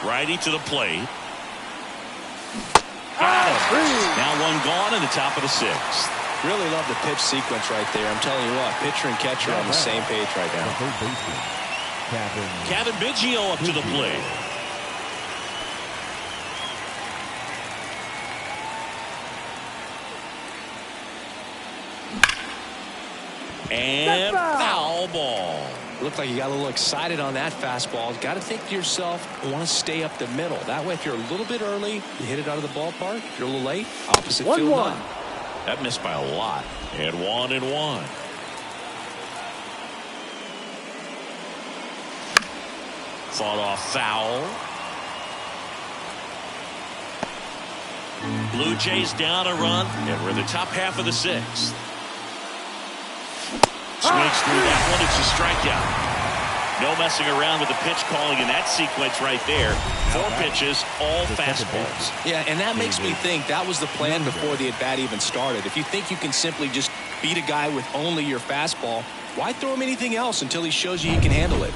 Righty to the plate. Got him. Now 1 gone in the top of the 6th. Really love the pitch sequence right there. I'm telling you what, pitcher and catcher are on the same page right now. Kevin Biggio up to the plate. And foul ball. Looked like you got a little excited on that fastball. Got to think to yourself, I want to stay up the middle. That way, if you're a little bit early, you hit it out of the ballpark. If you're a little late, opposite field none. That missed by a lot. And 1-1. Fought off foul. Blue Jays down a run, and we're in the top half of the 6th. Swings through that one. It's a strikeout. No messing around with the pitch calling in that sequence right there. 4 pitches, all fastballs. Yeah, and that makes me think that was the plan before the at-bat even started. If you think you can simply just beat a guy with only your fastball, why throw him anything else until he shows you he can handle it?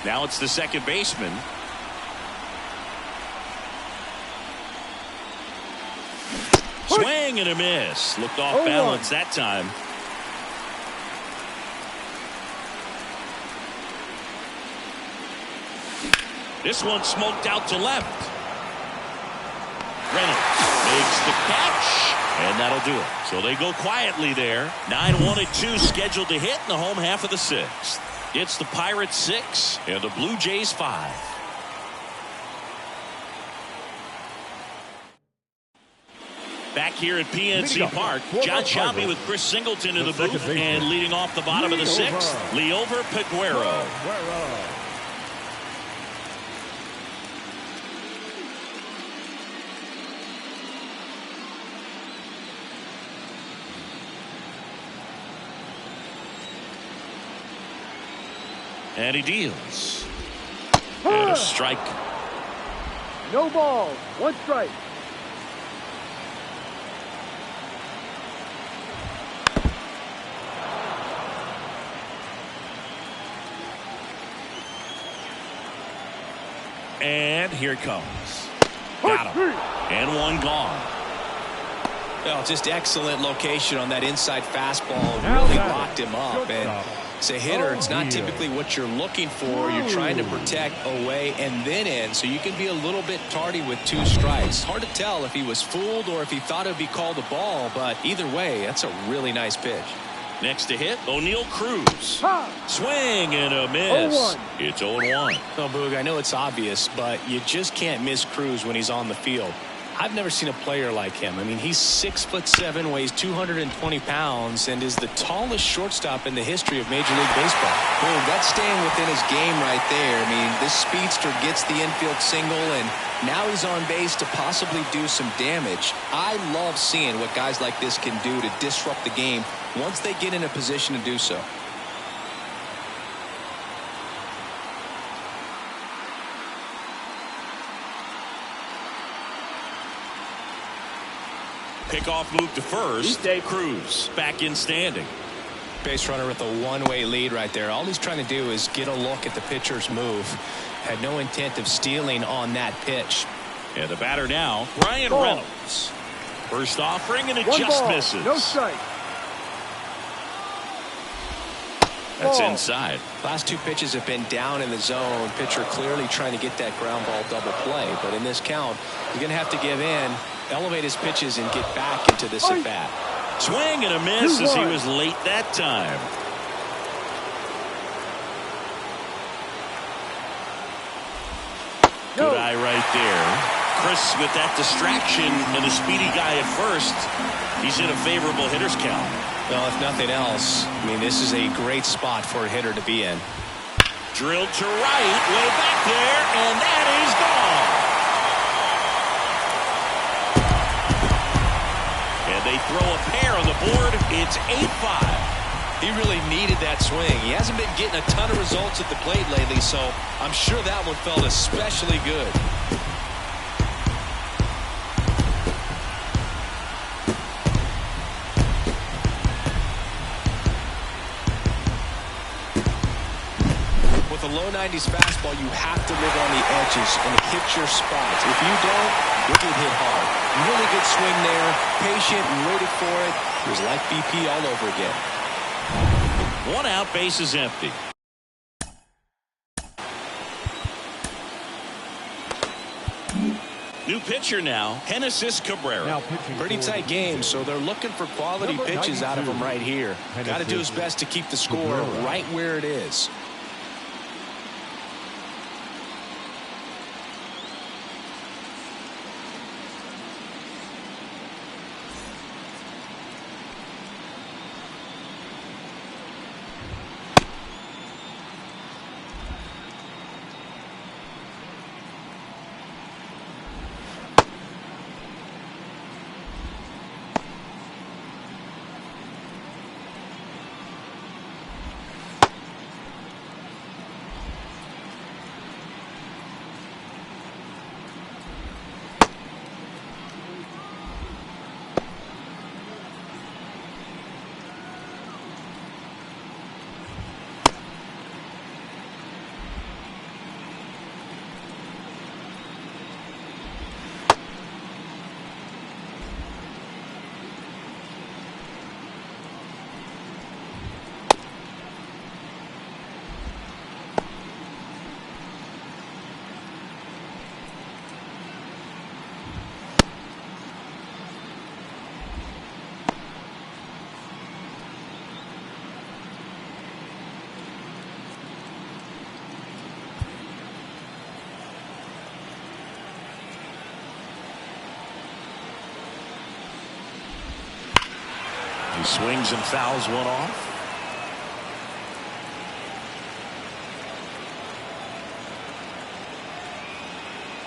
Now it's the second baseman. Swing and a miss. Looked off balance that time. This one smoked out to left. Reynolds makes the catch, and that'll do it. So they go quietly there. 9-1-2 scheduled to hit in the home half of the 6th. It's the Pirates 6 and the Blue Jays 5. Back here at PNC Park, John Shelby with Chris Singleton in the booth, and leading off the bottom of the 6th, Liover Peguero. And he deals. And a strike. No balls. 1 strike. And here it comes. Got him. And 1 gone. Well, just excellent location on that inside fastball. Really locked him up. And as a hitter, it's not typically what you're looking for. You're trying to protect away and then in, so you can be a little bit tardy with 2 strikes. Hard to tell if he was fooled or if he thought it would be called a ball, but either way, that's a really nice pitch. Next to hit, O'Neal Cruz. Swing and a miss. It's 0-1. Well, Boog, I know it's obvious, but you just can't miss Cruz when he's on the field. I've never seen a player like him. I mean, he's 6'7", weighs 220 pounds, and is the tallest shortstop in the history of Major League Baseball. Boom, that's staying within his game right there. I mean, this speedster gets the infield single, and now he's on base to possibly do some damage. I love seeing what guys like this can do to disrupt the game once they get in a position to do so. Pickoff move to first. Cruz back in standing. Base runner with a one-way lead right there. All he's trying to do is get a look at the pitcher's move. Had no intent of stealing on that pitch. And the batter now, Ryan Reynolds. First offering, and it just misses. No strike. That's inside. Last 2 pitches have been down in the zone. Pitcher clearly trying to get that ground ball double play. But in this count, he's going to have to give in, elevate his pitches, and get back into this at-bat. Swing and a miss as he was late that time. Good eye right there. Chris with that distraction and a speedy guy at first. He's in a favorable hitter's count. Well, if nothing else, I mean, this is a great spot for a hitter to be in. Drilled to right, way back there, and that is gone. And they throw a pair on the board. It's 8-5. He really needed that swing. He hasn't been getting a ton of results at the plate lately, so I'm sure that one felt especially good. With a low 90s fastball, you have to live on the edges and hit your spots. If you don't, you'll get hit hard. Really good swing there, patient and waited for it. It was like BP all over again. 1 out, base is empty. New pitcher now, Genesis Cabrera. Pretty tight game, so they're looking for quality pitches out of him right here. Got to do his best to keep the score right where it is. He swings and fouls one off.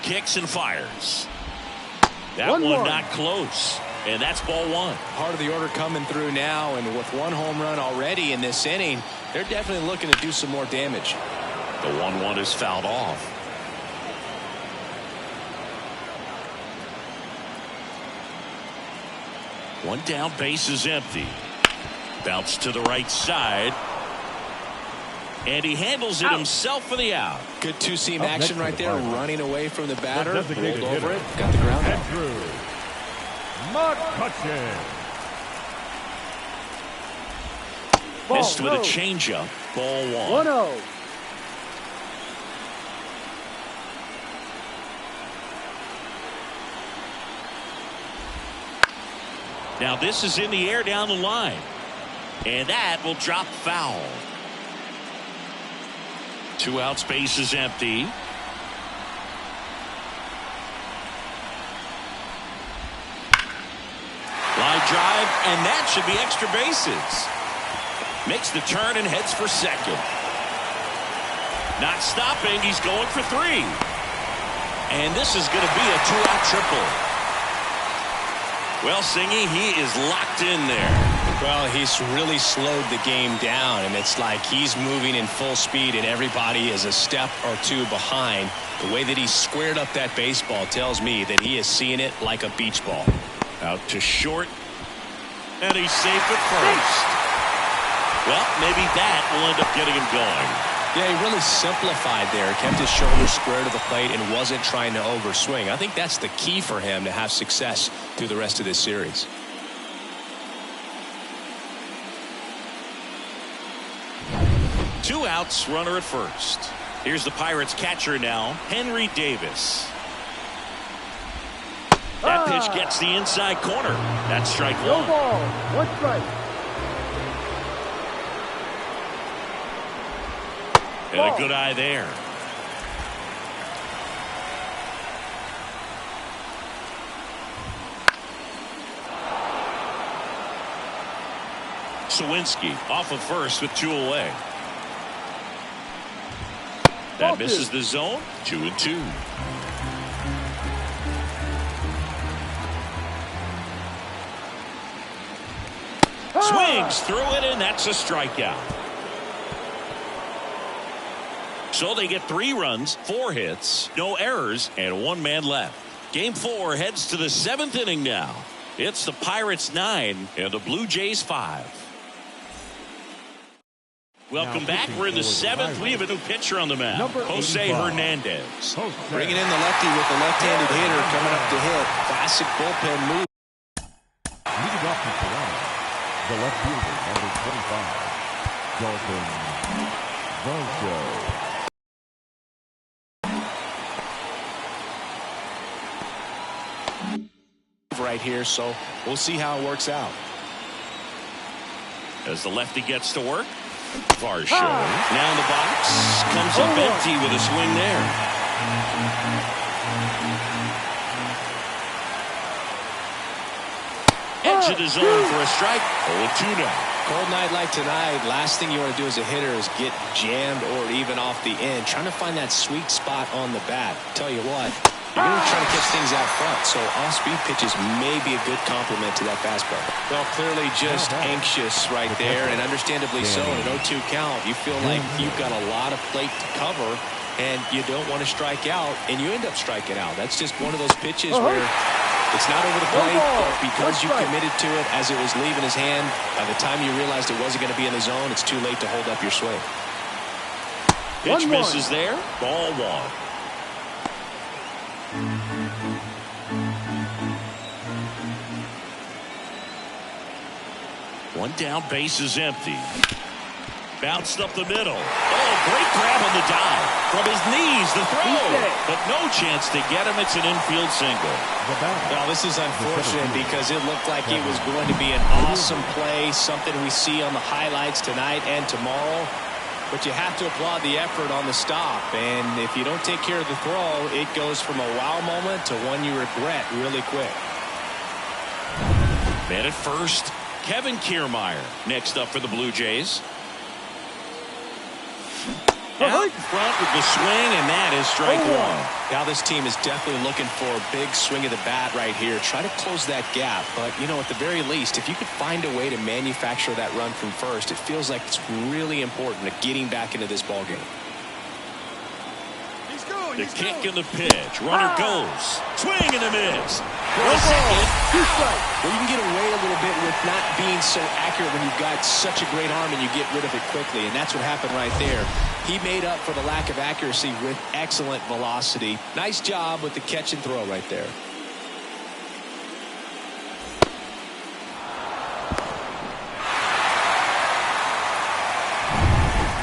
Kicks and fires. That one not close. And that's ball one. Part of the order coming through now, and with one home run already in this inning, they're definitely looking to do some more damage. The 1-1 is fouled off. One down, base is empty. Bounce to the right side. And he handles it himself for the out. Good two-seam action right there, running away from the batter. Rolled designated over hitter. it, got the ground out. Andrew McCutchen. Missed with a changeup. Ball one. 1-0. Now this is in the air down the line. And that will drop foul. 2 outs, base is empty. Line drive, and that should be extra bases. Makes the turn and heads for second. Not stopping, he's going for 3. And this is going to be a 2-out triple. Well, Singy, he is locked in there. Well, he's really slowed the game down, and it's like he's moving in full speed, and everybody is a step or 2 behind. The way that he squared up that baseball tells me that he is seeing it like a beach ball. Out to short, and he's safe at first. Well, maybe that will end up getting him going. Yeah, he really simplified there, kept his shoulders square to the plate and wasn't trying to overswing. I think that's the key for him to have success through the rest of this series. Two outs, runner at first. Here's the Pirates catcher now, Henry Davis. That pitch gets the inside corner. That's strike one. No ball. 1 strike. And a good eye there. Sawinski off of first with 2 away. That misses the zone. 2-2. Swings through it, and that's a strikeout. So they get 3 runs, 4 hits, no errors, and 1 man left. Game 4 heads to the 7th inning now. It's the Pirates 9 and the Blue Jays 5. Welcome back. We're in the 7th. We have a new pitcher on the mound, Jose Hernandez. Bringing in the lefty with the left-handed hitter coming up to hit. Classic bullpen move. Leading off the Toronto, the left fielder, number 25, Dalton Varsho. Right here, so we'll see how it works out. As the lefty gets to work, Varsho now in the box, comes up empty with a swing there. Edge of the zone for a strike. 0-2 now. Cold night like tonight, last thing you want to do as a hitter is get jammed or even off the end. Trying to find that sweet spot on the bat. Tell you what, you're really trying to catch things out front, so off-speed pitches may be a good complement to that fastball. Well, clearly just anxious right there, and understandably so. In an 0-2 count, you feel like you've got a lot of plate to cover, and you don't want to strike out, and you end up striking out. That's just one of those pitches where it's not over the plate, but because you committed to it as it was leaving his hand, by the time you realized it wasn't going to be in the zone, it's too late to hold up your swing. Pitch misses there. Ball 1. One down, base is empty. Bounced up the middle. Oh, great grab on the dive. From his knees, the throw. But no chance to get him. It's an infield single. Well, this is unfortunate because it looked like it was going to be an awesome play, something we see on the highlights tonight and tomorrow. But you have to applaud the effort on the stop. And if you don't take care of the throw, it goes from a wow moment to one you regret really quick. Man at first. Kevin Kiermaier next up for the Blue Jays. Out front with the swing, and that is strike one. Now this team is definitely looking for a big swing of the bat right here. Try to close that gap. But, you know, at the very least, if you could find a way to manufacture that run from first, it feels like it's really important to getting back into this ballgame. The kick and the pitch. Runner goes. Swing and a miss. For a second. Well, you can get away a little bit with not being so accurate when you've got such a great arm and you get rid of it quickly. And that's what happened right there. He made up for the lack of accuracy with excellent velocity. Nice job with the catch and throw right there.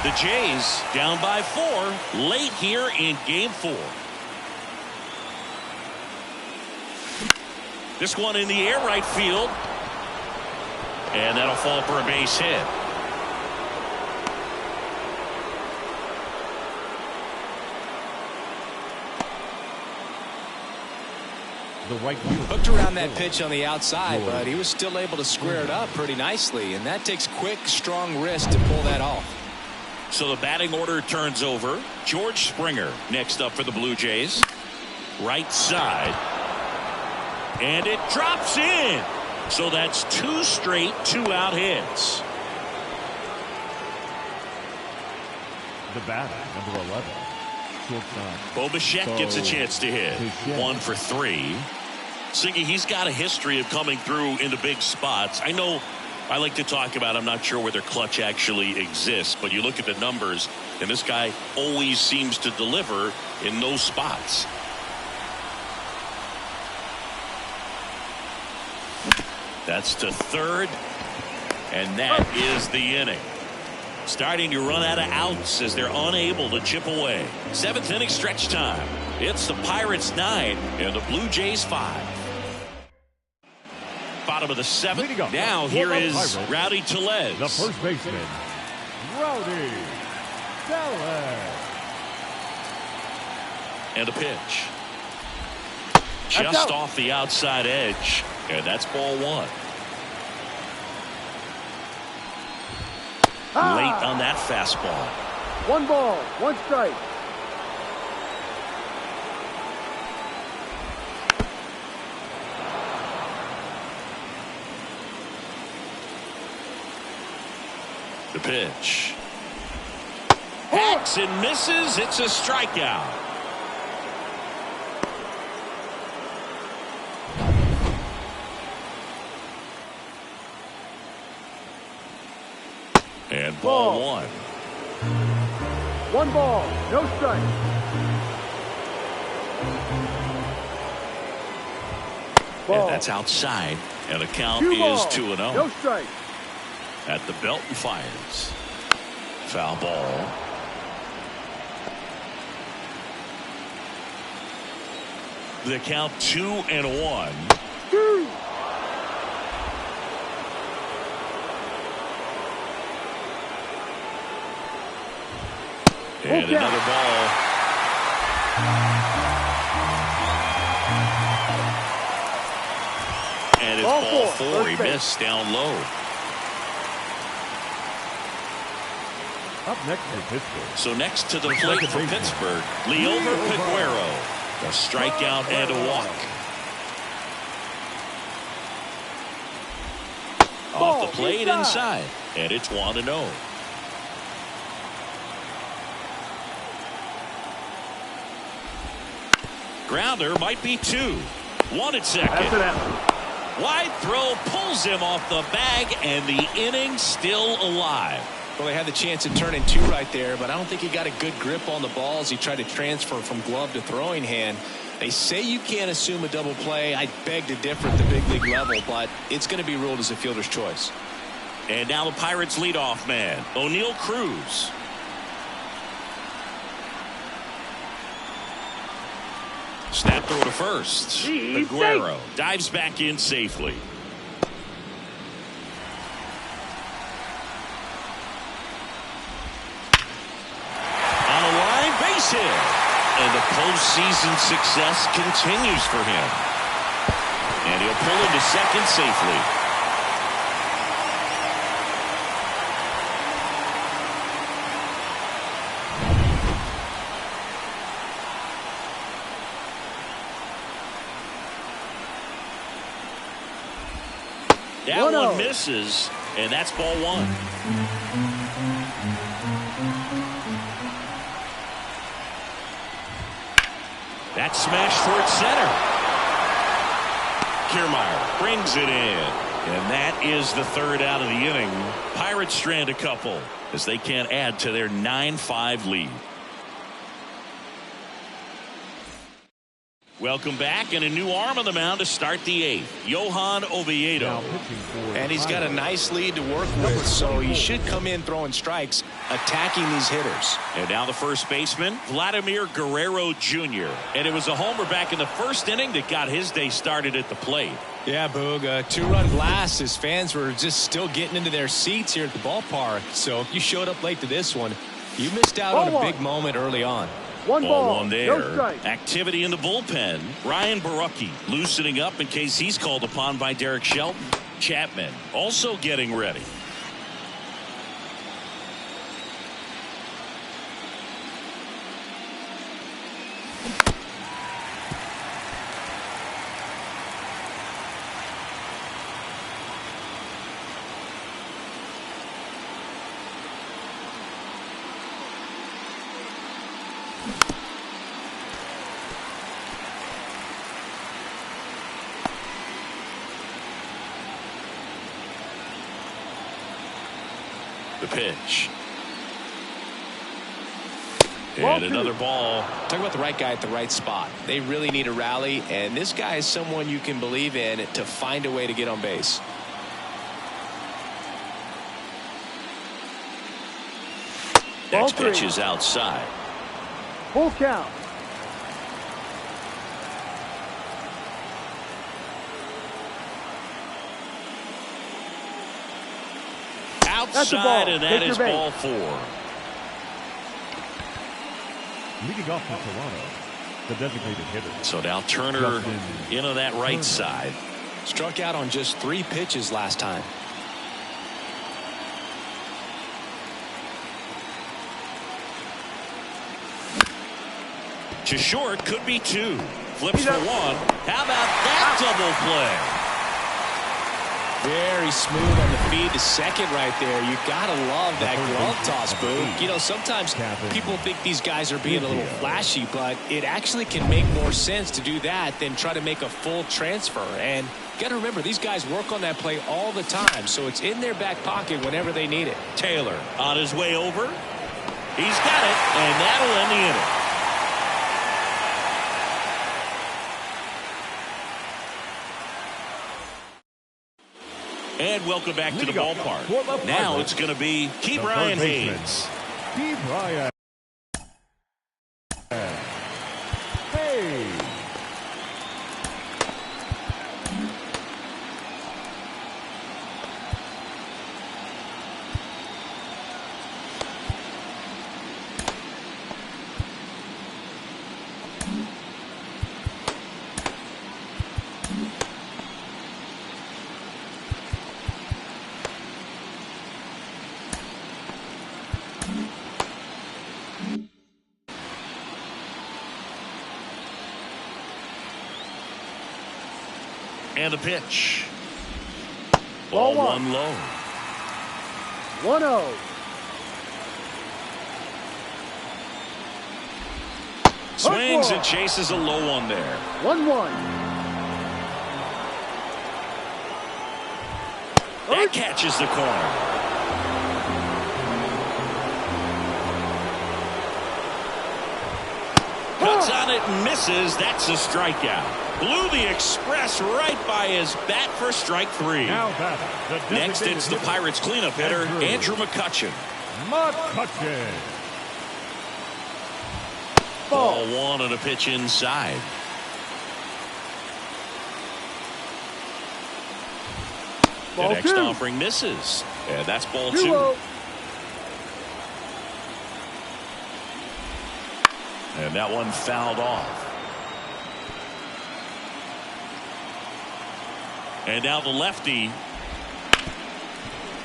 The Jays down by 4 late here in game 4. This one in the air right field. And that'll fall for a base hit. The right fielder. Hooked around that pitch on the outside, but he was still able to square it up pretty nicely. And that takes quick, strong wrist to pull that off. So the batting order turns over. George Springer next up for the Blue Jays. Right side. And it drops in. So that's 2 straight 2-out hits. The batter, number 11. Shortstop. Bo Bichette gets a chance to hit. 1 for 3. Singy, he's got a history of coming through into big spots. I know I like to talk about, I'm not sure whether clutch actually exists, but you look at the numbers, and this guy always seems to deliver in those spots. That's to third, and that is the inning. Starting to run out of outs as they're unable to chip away. 7th inning stretch time. It's the Pirates 9 and the Blue Jays 5. Bottom of the 7th. Now here is Pirates, Rowdy Tellez. The first baseman, Rowdy Tellez. And a pitch. Just off the outside edge. And that's ball 1. Late on that fastball. 1 ball, 1 strike. The pitch. Hacks and misses. It's a strikeout. And ball 1. 1 ball, no strike. And that's outside. And the count 2 is balls, 2-0. no strike. At the belt and fires. Foul ball. The count 2-1. 2. And another ball. And it's ball 4. He missed down low. Up next for Pittsburgh. So next to the plate for Pittsburgh, Liover Peguero. A strikeout and a walk. Off the plate inside. And it's 1-0. Grounder might be 2. 1 at second. That's an out. Wide throw pulls him off the bag, and the inning still alive. Well, they had the chance of turning 2 right there, but I don't think he got a good grip on the ball as he tried to transfer from glove to throwing hand. They say you can't assume a double play. I beg to differ at the big league level, but it's going to be ruled as a fielder's choice. And now the Pirates leadoff man, O'Neal Cruz. Snap throw to first. Peguero dives back in safely. On a line, base hit. And the postseason success continues for him. And he'll pull into second safely. That 1-0. one misses, and that's ball one. That's smashed towards center. Kiermaier brings it in. And that is the third out of the inning. Pirates strand a couple as they can't add to their 9-5 lead. Welcome back, and a new arm on the mound to start the eighth. Johan Oviedo. And he's got a nice lead to work with, so he should come in throwing strikes, attacking these hitters. And now the first baseman, Vladimir Guerrero Jr. And it was a homer back in the first inning that got his day started at the plate. Yeah, Boog, a two-run blast. His fans were just still getting into their seats here at the ballpark. So if you showed up late to this one, you missed out on a big moment early on. One ball, one there. no strike. Activity in the bullpen. Ryan Barucki loosening up in case he's called upon by Derek Shelton. Chapman also getting ready. The pitch. And another ball. Talk about the right guy at the right spot. They really need a rally, and this guy is someone you can believe in to find a way to get on base. Next pitch is outside. Full count. Outside, and that is ball four. Leading off from Toronto, the designated hitter. So now Turner in on that right side. Struck out on just 3 pitches last time. To short, could be 2. Flips for 1. How about that double play? Very smooth on the feed to second right there. You gotta love that glove toss, Boo. You know, sometimes people think these guys are being a little flashy, but it actually can make more sense to do that than try to make a full transfer. And you gotta remember, these guys work on that play all the time, so it's in their back pocket whenever they need it. Taylor on his way over. He's got it, and that'll end the inning. And welcome back to the ballpark. Now it's going to be Ke'Bryan Hayes. Ke'Bryan Hayes. And the pitch. Ball one low. 1-0. Swings and chases a low one there. 1-1. That catches the corner. Cuts on it and misses. That's a strikeout. Blew the express right by his bat for strike 3. Next, it's the Pirates cleanup hitter, Andrew McCutchen. Ball 1 and a pitch inside. The next offering misses. And that's ball 2. And that one fouled off. And now the lefty.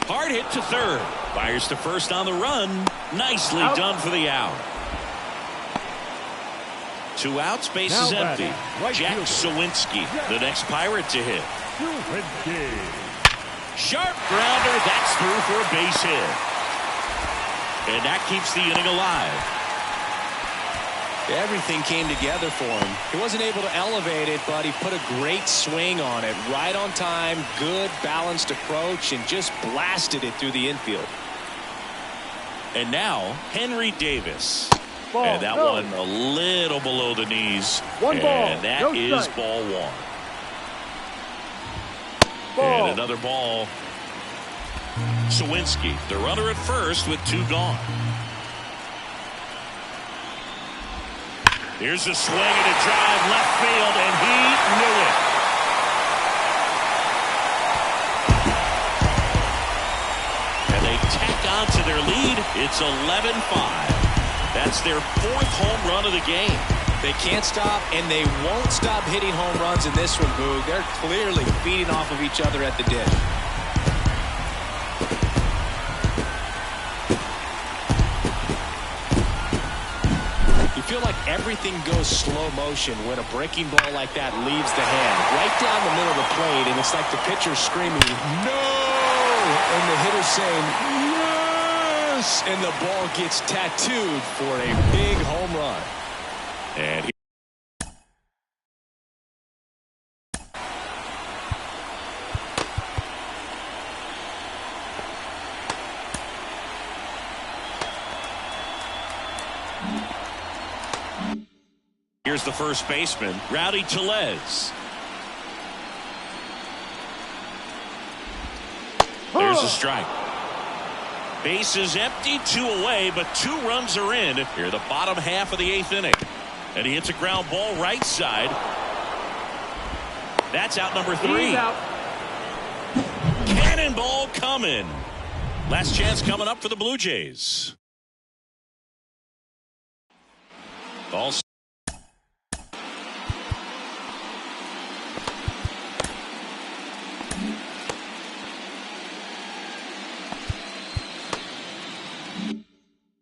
Hard hit to third. Fires to first on the run. Nicely done for the out. 2 outs, base is empty. Jack Sawinski, the next Pirate to hit. Sharp grounder. That's through for a base hit. And that keeps the inning alive. Everything came together for him. He wasn't able to elevate it, but he put a great swing on it. Right on time, good balanced approach, and just blasted it through the infield. And now, Henry Davis. Ball, and that no. one a little below the knees. One ball, and that no is strike. ball one. Ball. And another ball. Sawinski, the runner at first with two gone. Here's a swing and a drive left field, and he knew it. And they tack on to their lead. It's 11-5. That's their fourth home run of the game. They can't stop, and they won't stop hitting home runs in this one, Boog. They're clearly feeding off of each other at the dish. You feel like everything goes slow motion when a breaking ball like that leaves the hand. Right down the middle of the plate, and it's like the pitcher screaming, "No!" and the hitter saying, "Yes!" and the ball gets tattooed for a big home run. And here's the first baseman, Rowdy Tellez. There's a strike. Base is empty, two away, but 2 runs are in here the bottom half of the 8th inning. And he hits a ground ball right side. That's out number 3. He's out. Cannonball coming. Last chance coming up for the Blue Jays. Ball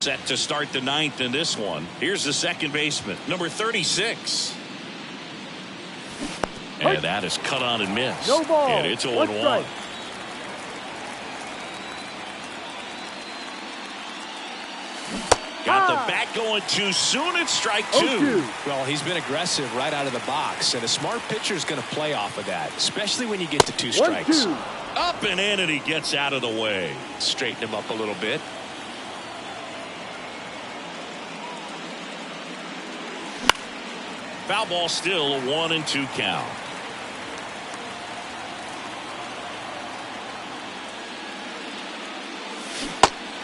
set to start the 9th in this one. Here's the second baseman, number 36. And that is cut on and missed. No ball. And it's 0-1. One strike. Got the bat going too soon. It's strike 2. 0-2. Well, he's been aggressive right out of the box, and a smart pitcher is going to play off of that, especially when you get to 2 strikes. 1-2. Up and in, and he gets out of the way. Straighten him up a little bit. Foul ball still, a 1-2 count.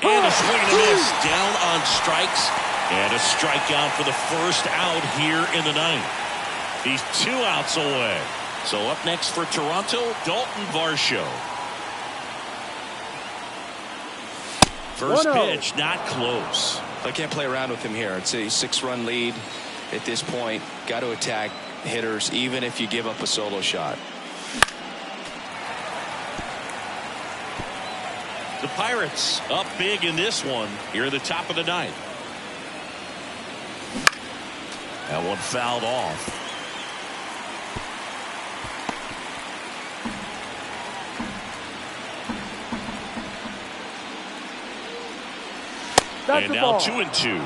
And a swing and a miss down on strikes. And a strikeout for the first out here in the 9th. He's 2 outs away. So up next for Toronto, Dalton Varsho. First 1-0. pitch, not close. I can't play around with him here. It's a 6-run lead at this point. Got to attack hitters even if you give up a solo shot. The Pirates up big in this one here at the top of the 9th. That one fouled off. That's And the now ball. 2-2.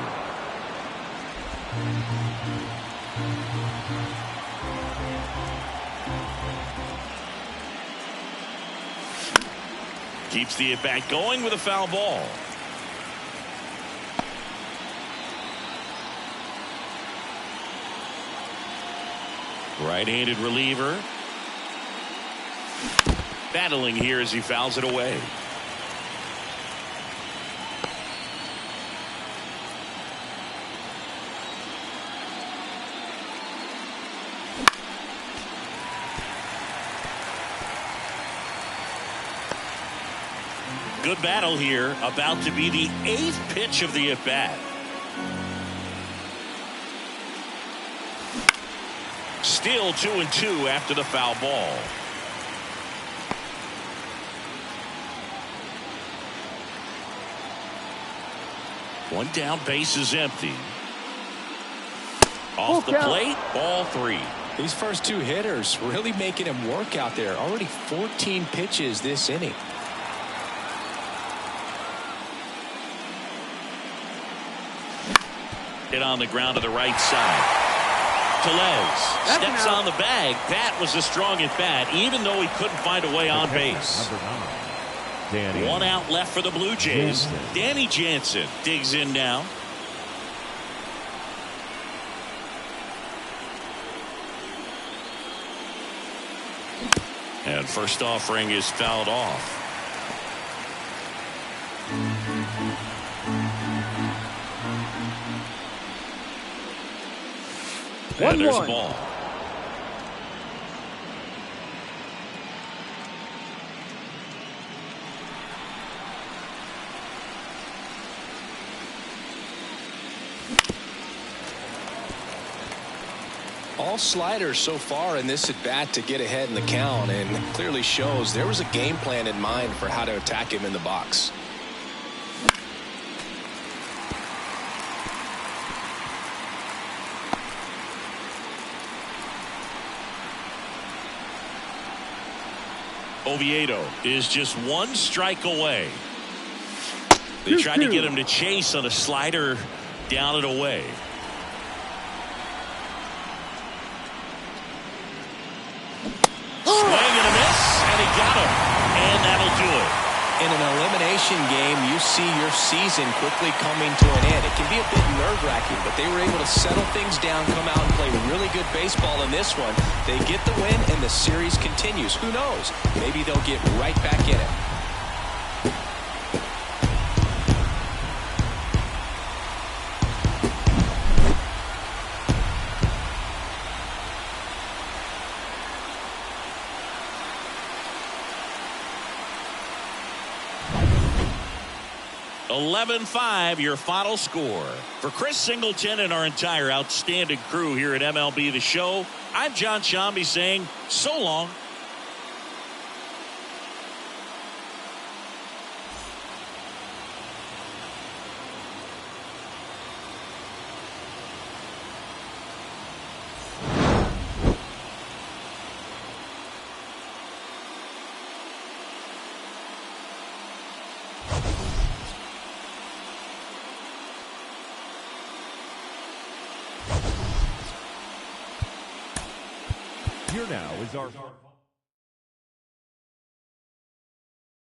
Keeps the at-bat going with a foul ball. Right-handed reliever. Battling here as he fouls it away. Good battle here, about to be the 8th pitch of the at-bat. Still 2-2 after the foul ball. One down, base is empty. Off the Full count. plate, ball 3. These first two hitters really making him work out there. Already 14 pitches this inning. Hit on the ground to the right side. Tellez steps on the bag. That was a strong at bat, even though he couldn't find a way on base. Number 9, Danny. One out left for the Blue Jays. Jansen. Danny Jansen digs in now. And first offering is fouled off. And there's a ball. All sliders so far in this at bat to get ahead in the count, and clearly shows there was a game plan in mind for how to attack him in the box. Oviedo is just one strike away. They tried to get him to chase on a slider down and away. Swing and a miss, and he got him, and that'll do it. In an elimination game, you see your season quickly coming to an end. It can be a bit nerve-wracking, but they were able to settle things down, come out and play really good baseball in this one. They get the win, and the series continues. Who knows? Maybe they'll get right back in it. (11-5) your final score. For Chris Singleton and our entire outstanding crew here at MLB The Show, I'm John Shambi saying so long. Here now is our